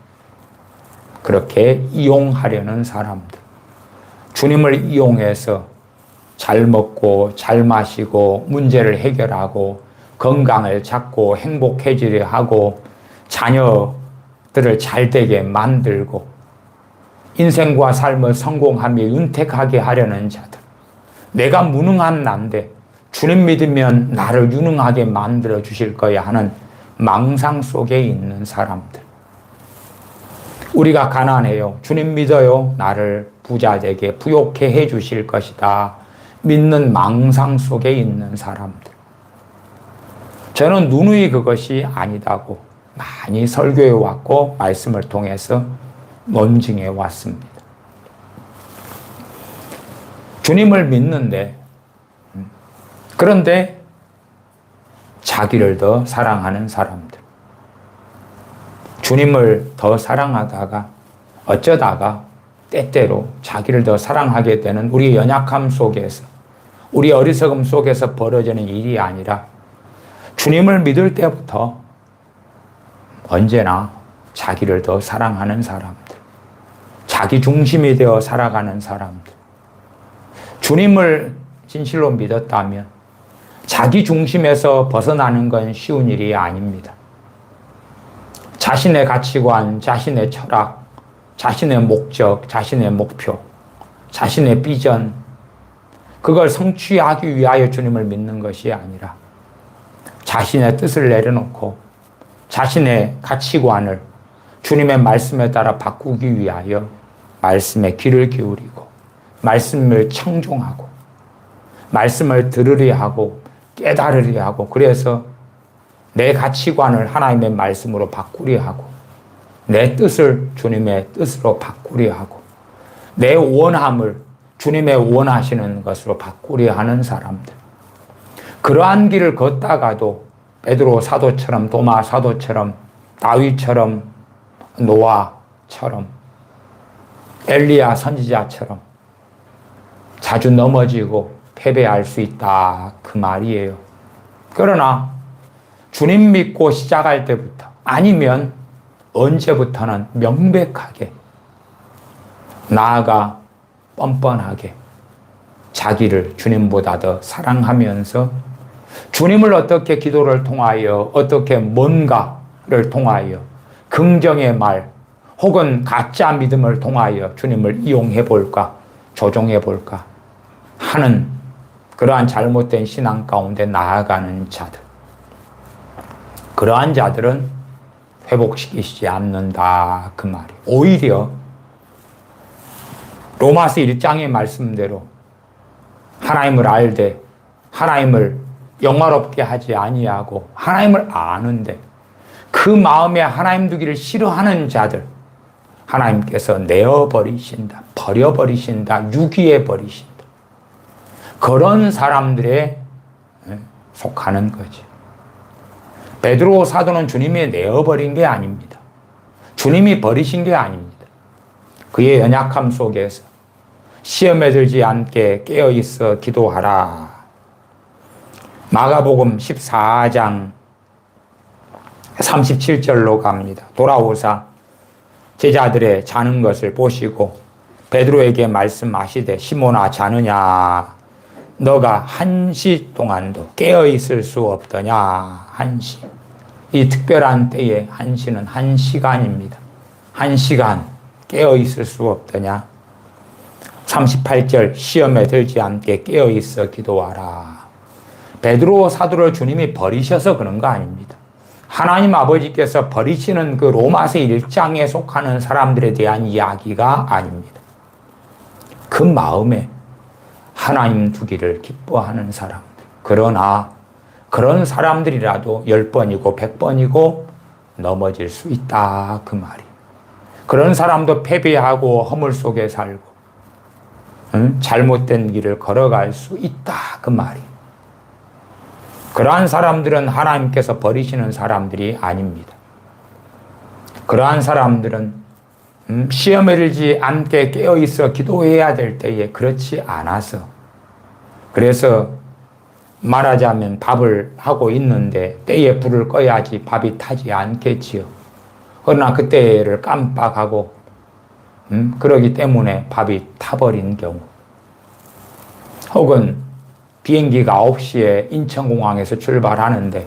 그렇게 이용하려는 사람들, 주님을 이용해서 잘 먹고 잘 마시고 문제를 해결하고 건강을 찾고 행복해지려 하고 자녀들을 잘되게 만들고 인생과 삶을 성공하며 윤택하게 하려는 자들, 내가 무능한 난데 주님 믿으면 나를 유능하게 만들어 주실 거야 하는 망상 속에 있는 사람들. 우리가 가난해요. 주님 믿어요. 나를 부자되게 부욕해 해 주실 것이다. 믿는 망상 속에 있는 사람들. 저는 누누이 그것이 아니다고 많이 설교해 왔고 말씀을 통해서 논증해 왔습니다. 주님을 믿는데 그런데 자기를 더 사랑하는 사람들, 주님을 더 사랑하다가 어쩌다가 때때로 자기를 더 사랑하게 되는 우리의 연약함 속에서 우리 어리석음 속에서 벌어지는 일이 아니라 주님을 믿을 때부터 언제나 자기를 더 사랑하는 사람들, 자기 중심이 되어 살아가는 사람들, 주님을 진실로 믿었다면 자기 중심에서 벗어나는 건 쉬운 일이 아닙니다. 자신의 가치관, 자신의 철학, 자신의 목적, 자신의 목표, 자신의 비전, 그걸 성취하기 위하여 주님을 믿는 것이 아니라 자신의 뜻을 내려놓고 자신의 가치관을 주님의 말씀에 따라 바꾸기 위하여 말씀에 귀를 기울이고 말씀을 청종하고 말씀을 들으려 하고 깨달으려 하고 그래서 내 가치관을 하나님의 말씀으로 바꾸려 하고 내 뜻을 주님의 뜻으로 바꾸려 하고 내 원함을 주님의 원하시는 것으로 바꾸려 하는 사람들. 그러한 길을 걷다가도 베드로 사도처럼 도마 사도처럼 다윗처럼 노아처럼 엘리야 선지자처럼 자주 넘어지고 패배할 수 있다 그 말이에요. 그러나 주님 믿고 시작할 때부터 아니면 언제부터는 명백하게 나아가 뻔뻔하게 자기를 주님보다 더 사랑하면서 주님을 어떻게 기도를 통하여 어떻게 뭔가를 통하여 긍정의 말 혹은 가짜 믿음을 통하여 주님을 이용해 볼까 조종해 볼까 하는 그러한 잘못된 신앙 가운데 나아가는 자들, 그러한 자들은 회복시키지 않는다 그 말이. 오히려 로마서 1장의 말씀대로 하나님을 알되 하나님을 영화롭게 하지 아니하고 하나님을 아는데 그 마음에 하나님 두기를 싫어하는 자들 하나님께서 내어버리신다, 버려버리신다, 유기해 버리신다. 그런 사람들에 속하는 거지. 베드로 사도는 주님이 내어버린 게 아닙니다. 주님이 버리신 게 아닙니다. 그의 연약함 속에서 시험에 들지 않게 깨어있어 기도하라. 마가복음 14장 37절로 갑니다. 돌아오사 제자들의 자는 것을 보시고 베드로에게 말씀하시되 시몬아 자느냐 너가 한시 동안도 깨어 있을 수 없더냐. 한시. 이 특별한 때에 한시는 1시간입니다. 1시간 깨어 있을 수 없더냐. 38절 시험에 들지 않게 깨어 있어 기도하라. 베드로 사도를 주님이 버리셔서 그런 거 아닙니다. 하나님 아버지께서 버리시는 그 로마서 1장에 속하는 사람들에 대한 이야기가 아닙니다. 그 마음에 하나님 두기를 기뻐하는 사람들. 그러나 그런 사람들이라도 10번이고 100번이고 넘어질 수 있다. 그 말이. 그런 사람도 패배하고 허물 속에 살고 잘못된 길을 걸어갈 수 있다. 그 말이. 그러한 사람들은 하나님께서 버리시는 사람들이 아닙니다. 그러한 사람들은 시험에 들지 않게 깨어있어 기도해야 될 때에 그렇지 않아서, 그래서 말하자면 밥을 하고 있는데 때에 불을 꺼야지 밥이 타지 않겠지요. 그러나 그때를 깜빡하고 그러기 때문에 밥이 타버린 경우, 혹은 비행기가 9시에 인천공항에서 출발하는데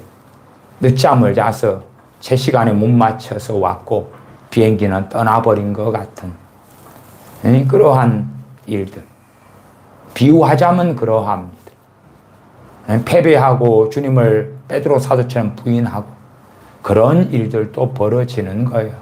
늦잠을 자서 제 시간에 못 맞춰서 왔고 비행기는 떠나버린 것 같은 그러한 일들. 비유하자면 그러합니다. 패배하고 주님을 베드로 사도처럼 부인하고 그런 일들도 벌어지는 거예요.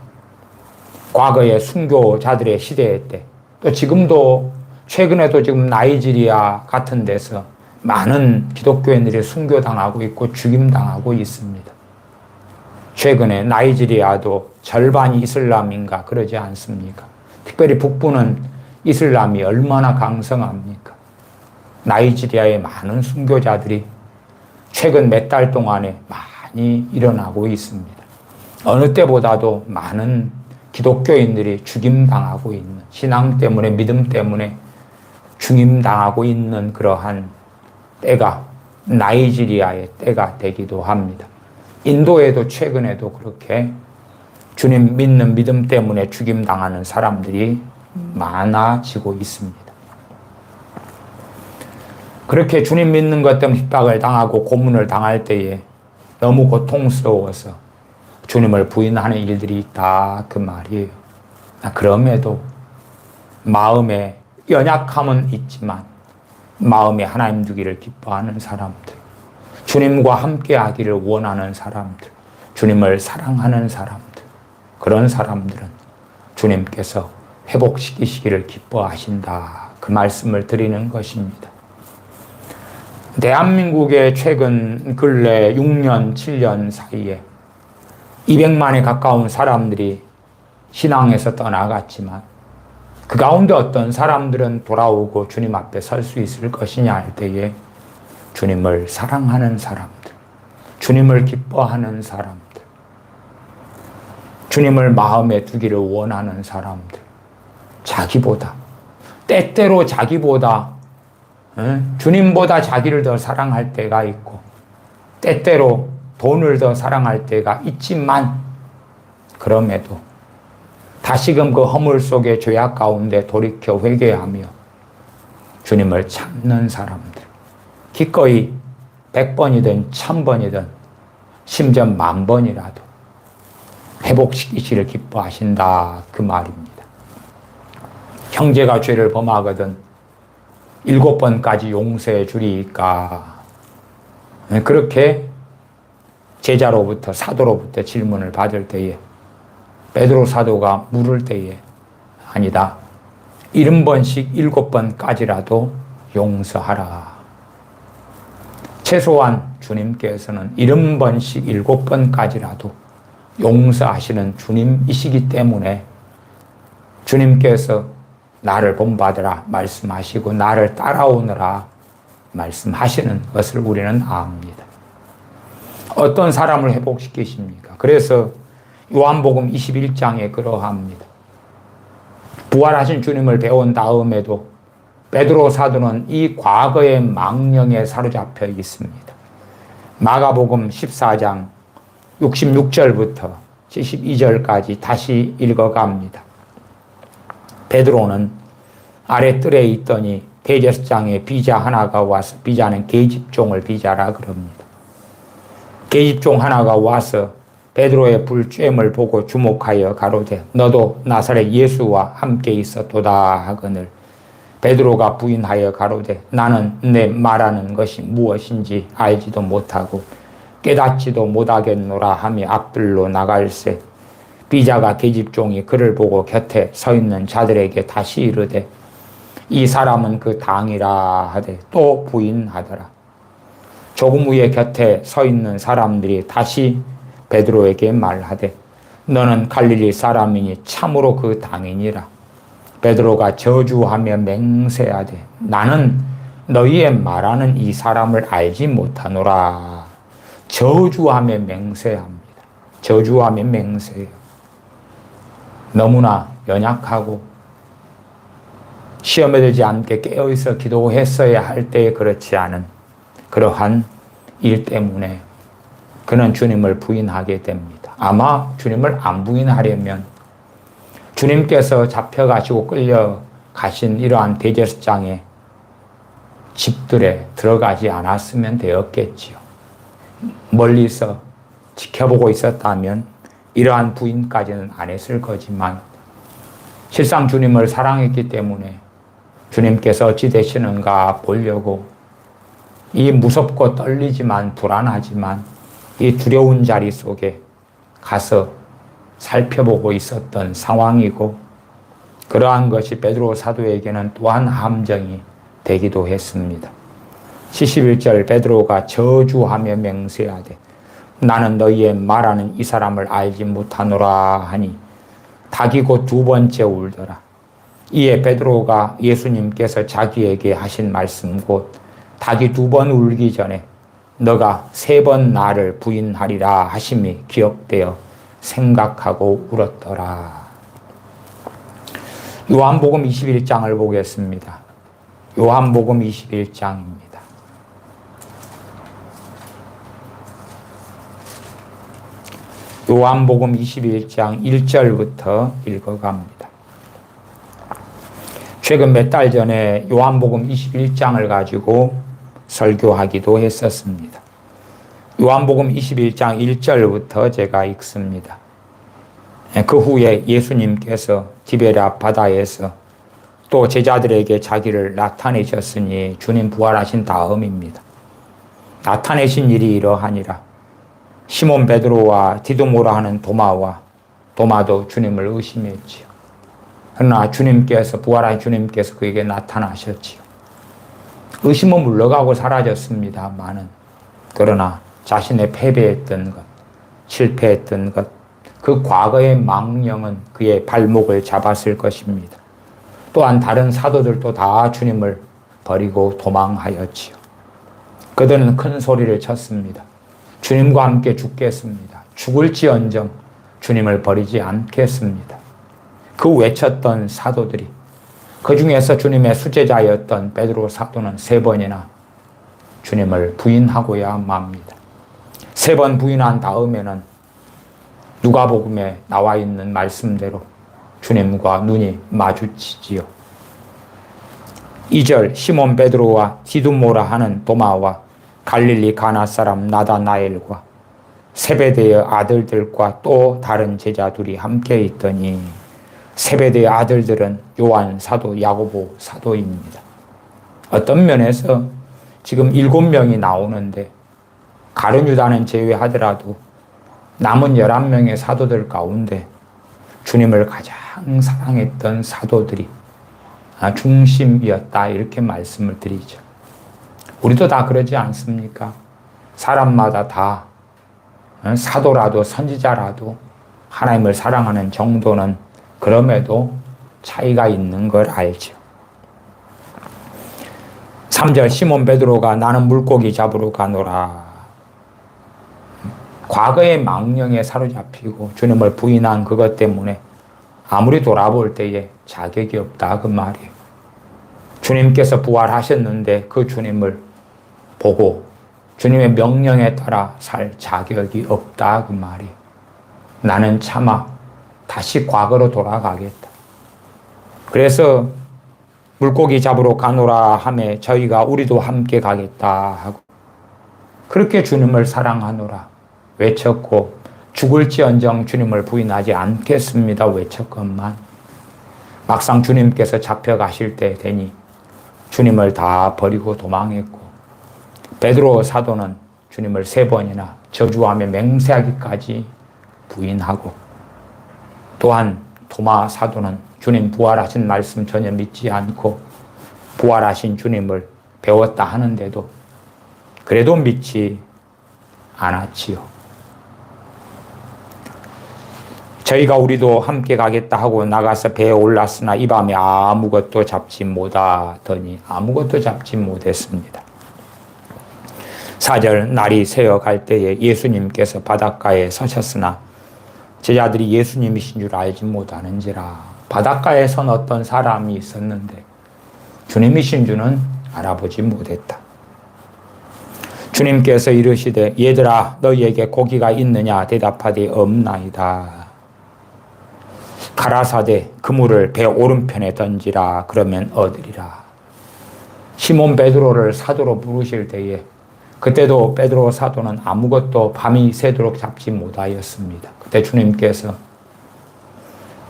과거의 순교자들의 시대 때, 또 지금도 최근에도 지금 나이지리아 같은 데서 많은 기독교인들이 순교당하고 있고 죽임당하고 있습니다. 최근에 나이지리아도 절반이 이슬람인가 그러지 않습니까? 특별히 북부는 이슬람이 얼마나 강성합니까? 나이지리아의 많은 순교자들이 최근 몇 달 동안에 많이 일어나고 있습니다. 어느 때보다도 많은 기독교인들이 죽임당하고 있는, 신앙 때문에, 믿음 때문에 죽임당하고 있는 그러한 때가 나이지리아의 때가 되기도 합니다. 인도에도 최근에도 그렇게 주님 믿는 믿음 때문에 죽임당하는 사람들이 많아지고 있습니다. 그렇게 주님 믿는 것 때문에 핍박을 당하고 고문을 당할 때에 너무 고통스러워서 주님을 부인하는 일들이 있다. 그 말이에요. 그럼에도 마음에 연약함은 있지만 마음에 하나님 두기를 기뻐하는 사람들, 주님과 함께 하기를 원하는 사람들, 주님을 사랑하는 사람들, 그런 사람들은 주님께서 회복시키시기를 기뻐하신다. 그 말씀을 드리는 것입니다. 대한민국의 최근 근래 6년, 7년 사이에 200만에 가까운 사람들이 신앙에서 떠나갔지만 그 가운데 어떤 사람들은 돌아오고 주님 앞에 설 수 있을 것이냐 할 때에 주님을 사랑하는 사람들, 주님을 기뻐하는 사람들, 주님을 마음에 두기를 원하는 사람들, 자기보다, 때때로 자기보다, 주님보다 자기를 더 사랑할 때가 있고 때때로 돈을 더 사랑할 때가 있지만 그럼에도 다시금 그 허물 속의 죄악 가운데 돌이켜 회개하며 주님을 찾는 사람들, 기꺼이 100번이든 1000번이든 심지어 10,000번이라도 회복시키시를 기뻐하신다. 그 말입니다. 형제가 죄를 범하거든 7번까지 용서해 주리까. 그렇게 제자로부터, 사도로부터 질문을 받을 때에 베드로 사도가 물을 때에 아니다, 70번씩 7번까지라도 용서하라. 최소한 주님께서는 70번씩 7번까지라도 용서하시는 주님이시기 때문에 주님께서 나를 본받으라 말씀하시고 나를 따라오느라 말씀하시는 것을 우리는 압니다. 어떤 사람을 회복시키십니까? 그래서 요한복음 21장에 그러합니다. 부활하신 주님을 배운 다음에도 베드로 사도는 이 과거의 망령에 사로잡혀 있습니다. 마가복음 14장 66절부터 72절까지 다시 읽어갑니다. 베드로는 아랫뜰에 있더니 대제사장의 비자 하나가 와서, 비자는 계집종을 비자라 그럽니다. 계집종 하나가 와서 베드로의 불쬐음을 보고 주목하여 가로되 너도 나사렛 예수와 함께 있었도다 하거늘 베드로가 부인하여 가로되 나는 내 말하는 것이 무엇인지 알지도 못하고 깨닫지도 못하겠노라 하며 앞들로 나갈새 비자가 계집종이 그를 보고 곁에 서 있는 자들에게 다시 이르되 이 사람은 그 당이라 하되 또 부인하더라. 조금 후에 곁에 서 있는 사람들이 다시 베드로에게 말하되 너는 갈릴리 사람이니 참으로 그 당이니라. 베드로가 저주하며 맹세하되 나는 너희의 말하는 이 사람을 알지 못하노라. 저주하며 맹세합니다. 저주하며 맹세해요. 너무나 연약하고 시험에 들지 않게 깨어있어 기도했어야 할 때에 그렇지 않은 그러한 일 때문에 그는 주님을 부인하게 됩니다. 아마 주님을 안 부인하려면 주님께서 잡혀가시고 끌려가신 이러한 대제사장의 집들에 들어가지 않았으면 되었겠지요. 멀리서 지켜보고 있었다면 이러한 부인까지는 안 했을 거지만 실상 주님을 사랑했기 때문에 주님께서 어찌 되시는가 보려고 이 무섭고 떨리지만 불안하지만 이 두려운 자리 속에 가서 살펴보고 있었던 상황이고 그러한 것이 베드로 사도에게는 또한 함정이 되기도 했습니다. 71절 베드로가 저주하며 맹세하되 나는 너희의 말하는 이 사람을 알지 못하노라 하니 닭이 곧 두 번째 울더라. 이에 베드로가 예수님께서 자기에게 하신 말씀 곧 닭이 두 번 울기 전에 너가 세 번 나를 부인하리라 하심이 기억되어 생각하고 울었더라. 요한복음 21장을 보겠습니다. 요한복음 21장입니다. 요한복음 21장 1절부터 읽어갑니다. 최근 몇 달 전에 요한복음 21장을 가지고 설교하기도 했었습니다. 요한복음 21장 1절부터 제가 읽습니다. 그 후에 예수님께서 디베랴 바다에서 또 제자들에게 자기를 나타내셨으니 주님 부활하신 다음입니다. 나타내신 일이 이러하니라. 시몬 베드로와 디두모라 하는 도마도 주님을 의심했지요. 그러나 주님께서 부활한 주님께서 그에게 나타나셨지요. 의심은 물러가고 사라졌습니다만은 그러나 자신의 패배했던 것, 실패했던 것, 그 과거의 망령은 그의 발목을 잡았을 것입니다. 또한 다른 사도들도 다 주님을 버리고 도망하였지요. 그들은 큰 소리를 쳤습니다. 주님과 함께 죽겠습니다. 죽을지언정 주님을 버리지 않겠습니다. 그 외쳤던 사도들이 그 중에서 주님의 수제자였던 베드로 사도는 3번이나 주님을 부인하고야 맙니다. 3번 부인한 다음에는 누가복음에 나와 있는 말씀대로 주님과 눈이 마주치지요. 2절 시몬 베드로와 디두모라 하는 도마와 갈릴리 가나 사람 나다나엘과 세베대의 아들들과 또 다른 제자 둘이 함께 있더니 세베대의 아들들은 요한 사도, 야고보 사도입니다. 어떤 면에서 지금 7명이 나오는데 가룟 유다는 제외하더라도 남은 11명의 사도들 가운데 주님을 가장 사랑했던 사도들이 중심이었다 이렇게 말씀을 드리죠. 우리도 다 그러지 않습니까? 사람마다 다 사도라도 선지자라도 하나님을 사랑하는 정도는 그럼에도 차이가 있는 걸 알죠. 3절 시몬 베드로가 나는 물고기 잡으러 가노라. 과거의 망령에 사로잡히고 주님을 부인한 그것 때문에 아무리 돌아볼 때에 자격이 없다 그 말이에요. 주님께서 부활하셨는데 그 주님을 보고 주님의 명령에 따라 살 자격이 없다 그 말이에요. 나는 차마 다시 과거로 돌아가겠다. 그래서 물고기 잡으러 가노라 하며 저희가 우리도 함께 가겠다 하고 그렇게 주님을 사랑하노라 외쳤고 죽을지언정 주님을 부인하지 않겠습니다 외쳤건만 막상 주님께서 잡혀가실 때 되니 주님을 다 버리고 도망했고 베드로 사도는 주님을 3번이나 저주하며 맹세하기까지 부인하고 또한 도마 사도는 주님 부활하신 말씀 전혀 믿지 않고 부활하신 주님을 배웠다 하는데도 그래도 믿지 않았지요. 저희가 우리도 함께 가겠다 하고 나가서 배에 올랐으나 이 밤에 아무것도 잡지 못하더니 아무것도 잡지 못했습니다. 4절 날이 새어갈 때에 예수님께서 바닷가에 서셨으나 제자들이 예수님이신 줄 알지 못하는지라. 바닷가에 선 어떤 사람이 있었는데 주님이신 줄은 알아보지 못했다. 주님께서 이르시되 얘들아 너희에게 고기가 있느냐 대답하되 없나이다. 가라사대 그물을 배 오른편에 던지라 그러면 얻으리라. 시몬 베드로를 사도로 부르실 때에 그때도 베드로 사도는 아무것도 밤이 새도록 잡지 못하였습니다. 그때 주님께서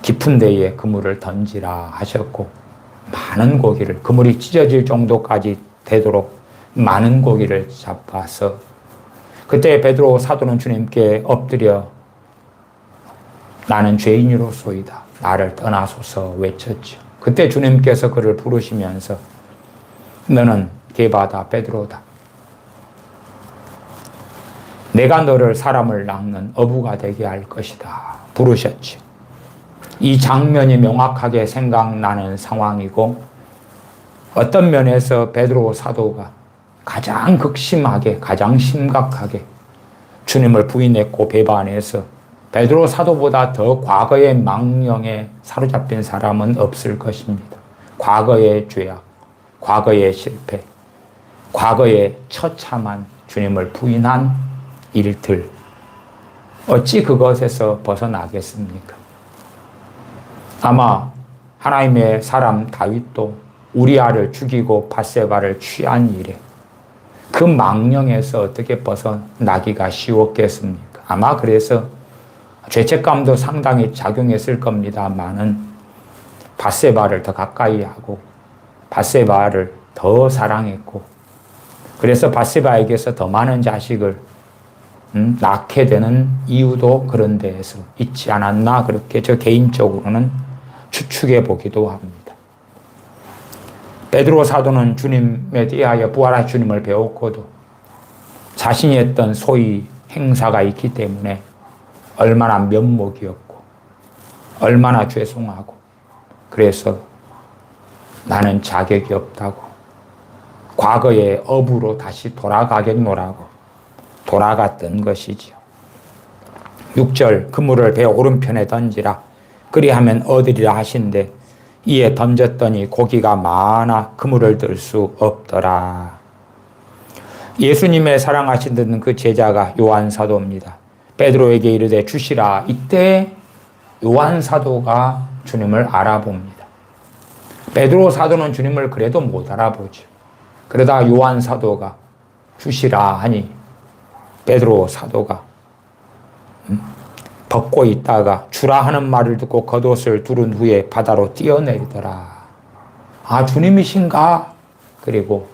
깊은 데에 그물을 던지라 하셨고 많은 고기를 그물이 찢어질 정도까지 되도록 많은 고기를 잡아서 그때 베드로 사도는 주님께 엎드려 나는 죄인이로소이다. 나를 떠나소서 외쳤죠. 그때 주님께서 그를 부르시면서 너는 게바다 베드로다. 내가 너를 사람을 낚는 어부가 되게 할 것이다. 부르셨죠. 이 장면이 명확하게 생각나는 상황이고 어떤 면에서 베드로 사도가 가장 극심하게 가장 심각하게 주님을 부인했고 배반해서 베드로 사도보다 더 과거의 망령에 사로잡힌 사람은 없을 것입니다. 과거의 죄악, 과거의 실패, 과거의 처참한 주님을 부인한 일들 어찌 그것에서 벗어나겠습니까? 아마 하나님의 사람 다윗도 우리아를 죽이고 밧세바를 취한 일에 그 망령에서 어떻게 벗어나기가 쉬웠겠습니까? 아마 그래서 죄책감도 상당히 작용했을 겁니다만은 밧세바를 더 가까이 하고 밧세바를 더 사랑했고 그래서 밧세바에게서 더 많은 자식을 낳게 되는 이유도 그런 데에서 있지 않았나 그렇게 저 개인적으로는 추측해 보기도 합니다. 베드로 사도는 주님에 대하여 부활하신 주님을 배웠고도 자신이 했던 소위 행사가 있기 때문에 얼마나 면목이었고 얼마나 죄송하고 그래서 나는 자격이 없다고 과거의 어부로 다시 돌아가겠노라고 돌아갔던 것이지요. 6절 그물을 배 오른편에 던지라 그리하면 얻으리라 하신데 이에 던졌더니 고기가 많아 그물을 들 수 없더라. 예수님의 사랑하시던 그 제자가 요한 사도입니다. 베드로에게 이르되 주시라. 이때 요한 사도가 주님을 알아봅니다. 베드로 사도는 주님을 그래도 못 알아보죠. 그러다 요한 사도가 주시라 하니 베드로 사도가 벗고 있다가 주라 하는 말을 듣고 겉옷을 두른 후에 바다로 뛰어내리더라. 아 주님이신가? 그리고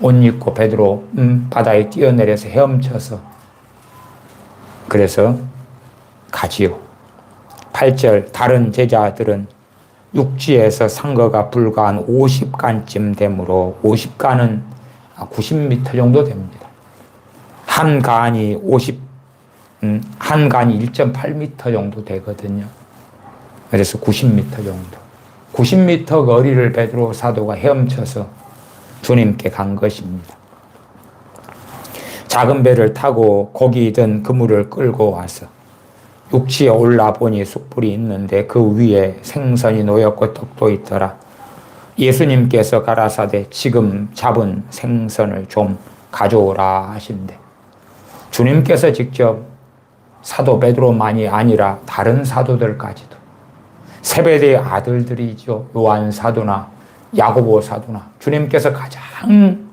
옷 입고 베드로 바다에 뛰어내려서 헤엄쳐서 그래서 가지요. 8절 다른 제자들은 육지에서 산 거가 불과 한 50간쯤 되므로 50간은 90m 정도 됩니다. 한 간이 1.8m 정도 되거든요. 그래서 90m 정도. 90m 거리를 베드로 사도가 헤엄쳐서 주님께 간 것입니다. 작은 배를 타고 고기 든 그물을 끌고 와서 육지에 올라보니 숯불이 있는데 그 위에 생선이 놓였고 떡도 있더라. 예수님께서 가라사대 지금 잡은 생선을 좀 가져오라 하신대. 주님께서 직접 사도 베드로만이 아니라 다른 사도들까지도, 세베대의 아들들이죠. 요한 사도나 야고보 사도나 주님께서 가장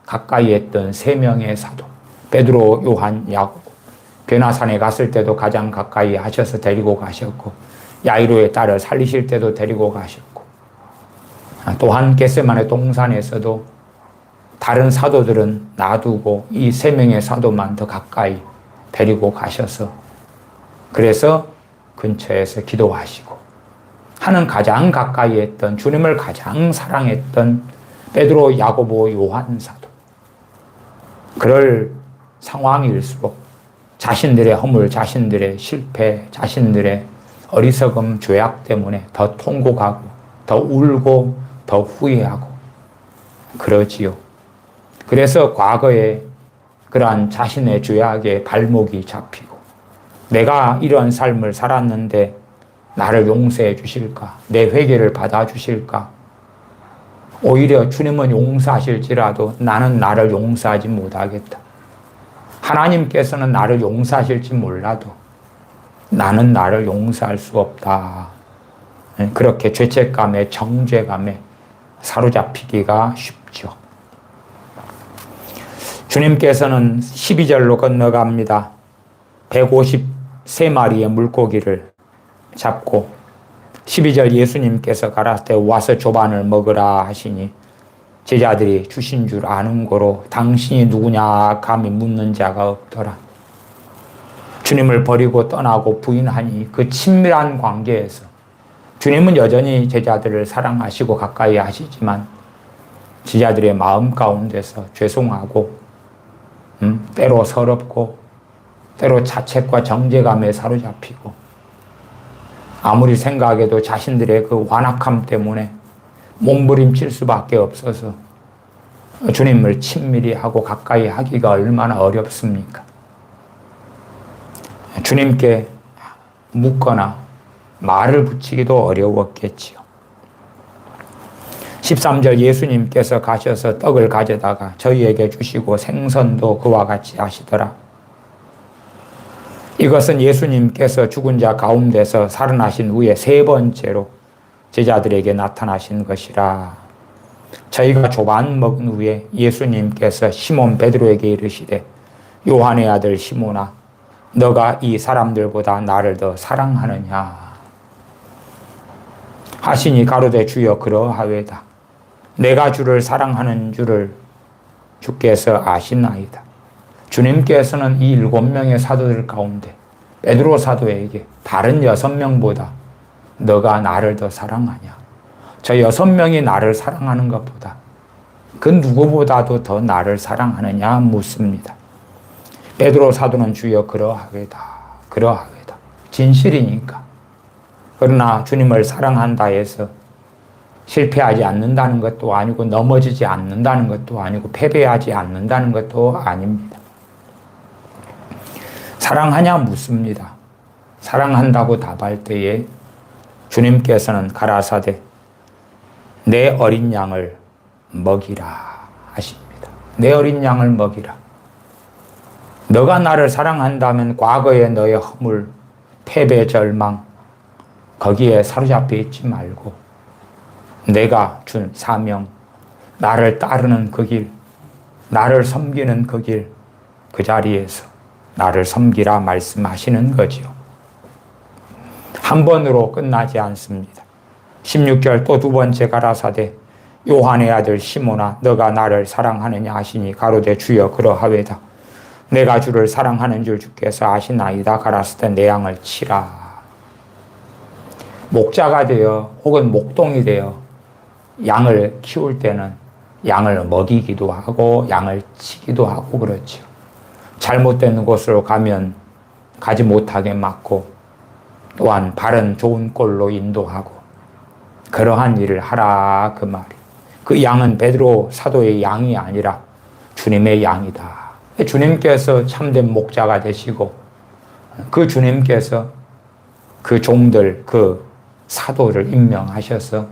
가까이 했던 세 명의 사도, 베드로, 요한, 야고보. 베나산에 갔을 때도 가장 가까이 하셔서 데리고 가셨고, 야이로의 딸을 살리실 때도 데리고 가셨고, 또한 겟세마네 동산에서도 다른 사도들은 놔두고 이 세 명의 사도만 더 가까이 데리고 가셔서, 그래서 근처에서 기도하시고 하는 가장 가까이 했던, 주님을 가장 사랑했던 베드로, 야고보, 요한 사도. 그럴 상황일수록 자신들의 허물, 자신들의 실패, 자신들의 어리석음, 죄악 때문에 더 통곡하고 더 울고 더 후회하고 그러지요. 그래서 과거에 그러한 자신의 죄악에 발목이 잡히고, 내가 이런 삶을 살았는데 나를 용서해 주실까? 내 회개를 받아 주실까? 오히려 주님은 용서하실지라도 나는 나를 용서하지 못하겠다. 하나님께서는 나를 용서하실지 몰라도 나는 나를 용서할 수 없다. 그렇게 죄책감에, 정죄감에 사로잡히기가 쉽죠. 주님께서는 12절로 건너갑니다. 153마리의 물고기를 잡고 12절 예수님께서 가라사대 와서 조반을 먹으라 하시니 제자들이 주신 줄 아는 고로 당신이 누구냐 감히 묻는 자가 없더라. 주님을 버리고 떠나고 부인하니 그 친밀한 관계에서 주님은 여전히 제자들을 사랑하시고 가까이 하시지만 제자들의 마음 가운데서 죄송하고 때로 서럽고 때로 자책과 정죄감에 사로잡히고, 아무리 생각해도 자신들의 그 완악함 때문에 몸부림칠 수밖에 없어서 주님을 친밀히 하고 가까이 하기가 얼마나 어렵습니까? 주님께 묻거나 말을 붙이기도 어려웠겠지요. 13절 예수님께서 가셔서 떡을 가져다가 저희에게 주시고 생선도 그와 같이 하시더라. 이것은 예수님께서 죽은 자 가운데서 살아나신 후에 세 번째로 제자들에게 나타나신 것이라. 저희가 조반 먹은 후에 예수님께서 시몬 베드로에게 이르시되 요한의 아들 시몬아, 너가 이 사람들보다 나를 더 사랑하느냐 하시니 가로되 주여 그러하외다. 내가 주를 사랑하는 줄을 주께서 아시나이다. 주님께서는 이 7명의 사도들 가운데 베드로 사도에게 다른 6명보다 너가 나를 더 사랑하냐, 저 6명이 나를 사랑하는 것보다 그 누구보다도 더 나를 사랑하느냐 묻습니다. 베드로 사도는 주여 그러하겠다, 그러하겠다. 진실이니까. 그러나 주님을 사랑한다 해서 실패하지 않는다는 것도 아니고 넘어지지 않는다는 것도 아니고 패배하지 않는다는 것도 아닙니다. 사랑하냐 묻습니다. 사랑한다고 답할 때에 주님께서는 가라사대 내 어린 양을 먹이라 하십니다. 내 어린 양을 먹이라. 너가 나를 사랑한다면 과거의 너의 허물, 패배, 절망 거기에 사로잡혀 있지 말고 내가 준 사명, 나를 따르는 그 길, 나를 섬기는 그 길, 그 자리에서 나를 섬기라 말씀하시는 거지요. 한 번으로 끝나지 않습니다. 16절 또 두 번째 가라사대 요한의 아들 시몬아, 너가 나를 사랑하느냐 하시니 가로되 주여 그러하외다. 내가 주를 사랑하는 줄 주께서 아시나이다. 가라사대 내 양을 치라. 목자가 되어 혹은 목동이 되어 양을 키울 때는 양을 먹이기도 하고 양을 치기도 하고 그렇죠. 잘못된 곳으로 가면 가지 못하게 막고 또한 바른 좋은 꼴로 인도하고 그러한 일을 하라 그 말이. 그 양은 베드로 사도의 양이 아니라 주님의 양이다. 주님께서 참된 목자가 되시고 그 주님께서 그 종들, 그 사도를 임명하셔서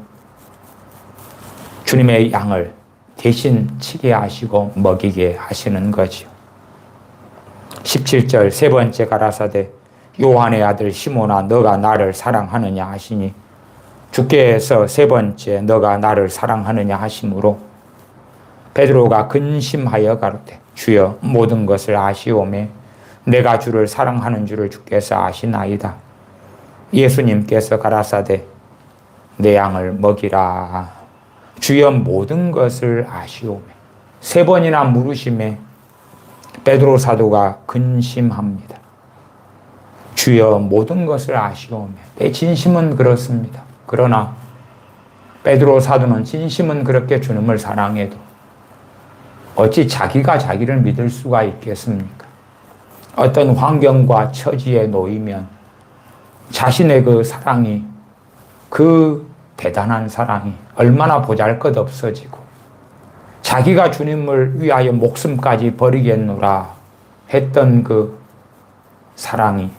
주님의 양을 대신 치게 하시고 먹이게 하시는 거지요. 17절 세 번째 가라사대 요한의 아들 시몬아 너가 나를 사랑하느냐 하시니 주께서 세 번째 너가 나를 사랑하느냐 하심으로 베드로가 근심하여 가로되 주여 모든 것을 아시오매 내가 주를 사랑하는 줄을 주께서 아시나이다. 예수님께서 가라사대 내 양을 먹이라. 주여 모든 것을 아시오매. 세 번이나 물으심에 베드로 사도가 근심합니다. 주여 모든 것을 아시오매. 내 진심은 그렇습니다. 그러나 베드로 사도는 진심은 그렇게 주님을 사랑해도 어찌 자기가 자기를 믿을 수가 있겠습니까? 어떤 환경과 처지에 놓이면 자신의 그 사랑이, 그 대단한 사랑이 얼마나 보잘것없어지고 자기가 주님을 위하여 목숨까지 버리겠노라 했던 그 사랑이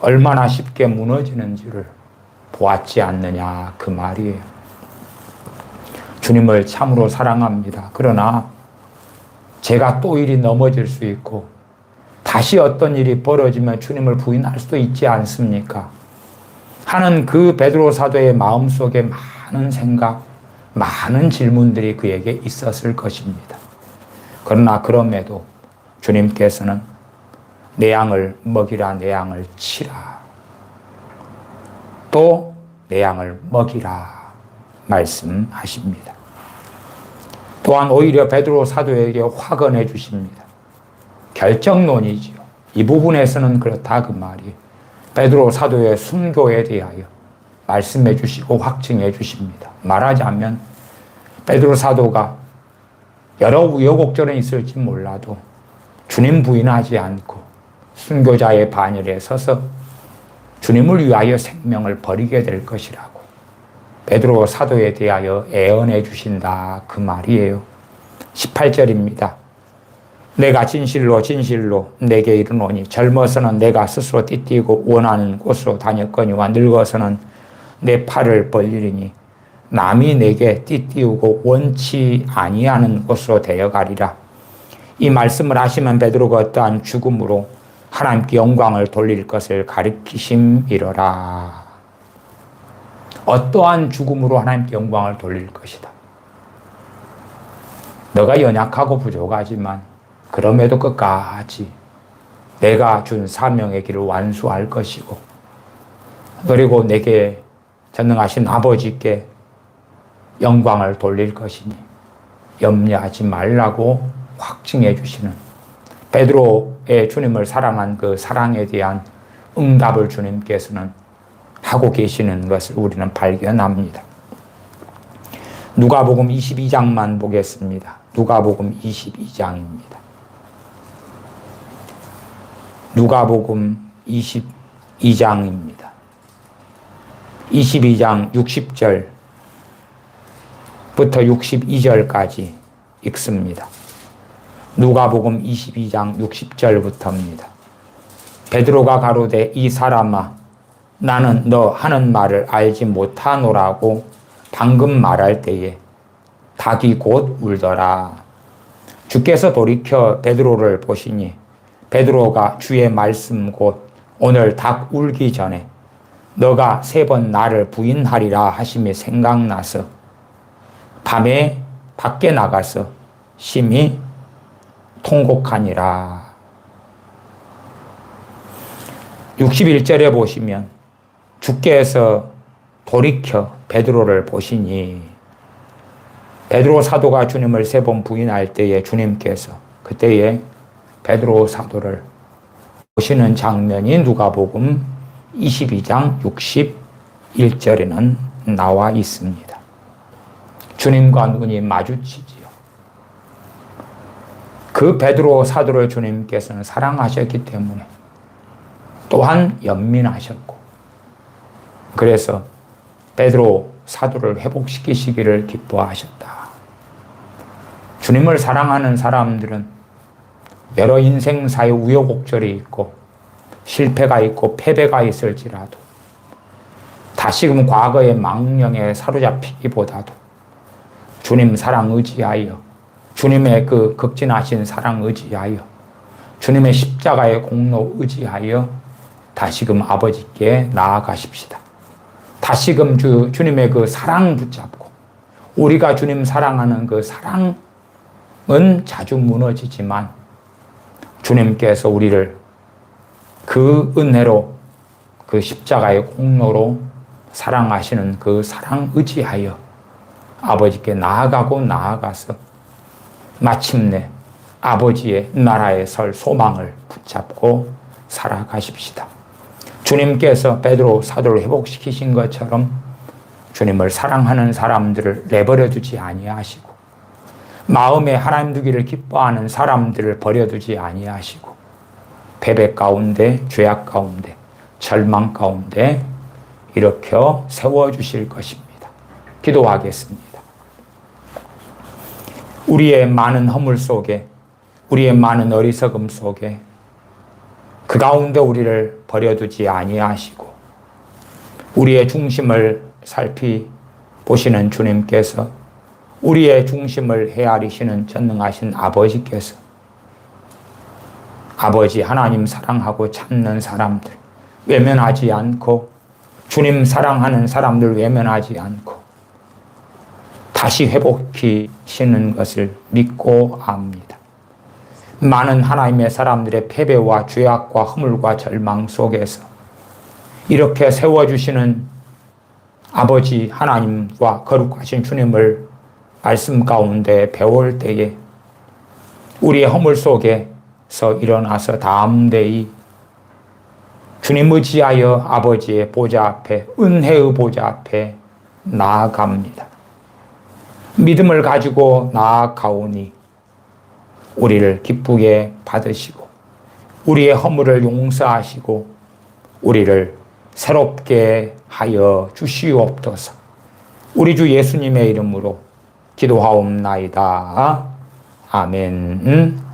얼마나 쉽게 무너지는지를 보았지 않느냐 그 말이에요. 주님을 참으로 사랑합니다. 그러나 제가 또 일이 넘어질 수 있고 다시 어떤 일이 벌어지면 주님을 부인할 수도 있지 않습니까? 하는 그 베드로 사도의 마음속에 많은 생각, 많은 질문들이 그에게 있었을 것입니다. 그러나 그럼에도 주님께서는 내 양을 먹이라, 내 양을 치라. 또 내 양을 먹이라 말씀하십니다. 또한 오히려 베드로 사도에게 확언해 주십니다. 결정론이지요. 이 부분에서는 그렇다 그 말이에요. 베드로 사도의 순교에 대하여 말씀해 주시고 확증해 주십니다. 말하자면 베드로 사도가 여러 우여곡절은 있을지 몰라도 주님 부인하지 않고 순교자의 반열에 서서 주님을 위하여 생명을 버리게 될 것이라고 베드로 사도에 대하여 애언해 주신다 그 말이에요. 18절입니다. 내가 진실로 진실로 내게 이르노니 젊어서는 내가 스스로 띠띠고 원하는 곳으로 다녔거니와 늙어서는 내 팔을 벌리리니 남이 내게 띠띠우고 원치 아니하는 곳으로 데려가리라. 이 말씀을 하시면 베드로가 어떠한 죽음으로 하나님께 영광을 돌릴 것을 가리키심이로라. 어떠한 죽음으로 하나님께 영광을 돌릴 것이다. 너가 연약하고 부족하지만 그럼에도 끝까지 내가 준 사명의 길을 완수할 것이고 그리고 내게 전능하신 아버지께 영광을 돌릴 것이니 염려하지 말라고 확증해 주시는 베드로의 주님을 사랑한 그 사랑에 대한 응답을 주님께서는 하고 계시는 것을 우리는 발견합니다. 누가복음 22장만 보겠습니다. 누가복음 22장입니다. 누가복음 22장입니다. 22장 60절부터 62절까지 읽습니다. 누가복음 22장 60절부터입니다. 베드로가 가로되 이 사람아 나는 너 하는 말을 알지 못하노라고 방금 말할 때에 닭이 곧 울더라. 주께서 돌이켜 베드로를 보시니 베드로가 주의 말씀 곧 오늘 닭 울기 전에 너가 3번 나를 부인하리라 하심이 생각나서 밤에 밖에 나가서 심히 통곡하니라. 61절에 보시면 주께서 돌이켜 베드로를 보시니 베드로 사도가 주님을 3번 부인할 때에 주님께서 그때에 베드로 사도를 보시는 장면이 누가복음 22장 61절에는 나와 있습니다. 주님과 눈이 마주치지요. 그 베드로 사도를 주님께서는 사랑하셨기 때문에 또한 연민하셨고 그래서 베드로 사도를 회복시키시기를 기뻐하셨다. 주님을 사랑하는 사람들은 여러 인생사의 우여곡절이 있고 실패가 있고 패배가 있을지라도 다시금 과거의 망령에 사로잡히기보다도 주님 사랑 의지하여 주님의 그 극진하신 사랑 의지하여 주님의 십자가의 공로 의지하여 다시금 아버지께 나아가십시다. 다시금 주님의 그 사랑 붙잡고 우리가 주님 사랑하는 그 사랑은 자주 무너지지만 주님께서 우리를 그 은혜로 그 십자가의 공로로 사랑하시는 그 사랑 의지하여 아버지께 나아가서 마침내 아버지의 나라에 설 소망을 붙잡고 살아가십시다. 주님께서 베드로 사도를 회복시키신 것처럼 주님을 사랑하는 사람들을 내버려 두지 아니하시고 마음에 하나님 두기를 기뻐하는 사람들을 버려두지 아니하시고 패배 가운데 죄악 가운데 절망 가운데 일으켜 세워주실 것입니다. 기도하겠습니다. 우리의 많은 허물 속에 우리의 많은 어리석음 속에 그 가운데 우리를 버려두지 아니하시고 우리의 중심을 살피보시는 주님께서 우리의 중심을 헤아리시는 전능하신 아버지께서 아버지 하나님 사랑하고 찾는 사람들 외면하지 않고 주님 사랑하는 사람들 외면하지 않고 다시 회복시키시는 것을 믿고 압니다. 많은 하나님의 사람들의 패배와 죄악과 허물과 절망 속에서 이렇게 세워주시는 아버지 하나님과 거룩하신 주님을 말씀 가운데 배울 때에 우리의 허물 속에서 일어나서 담대히 주님 의지하여 아버지의 보좌 앞에 은혜의 보좌 앞에 나아갑니다. 믿음을 가지고 나아가오니 우리를 기쁘게 받으시고 우리의 허물을 용서하시고 우리를 새롭게 하여 주시옵소서. 우리 주 예수님의 이름으로 기도하옵나이다. 아멘.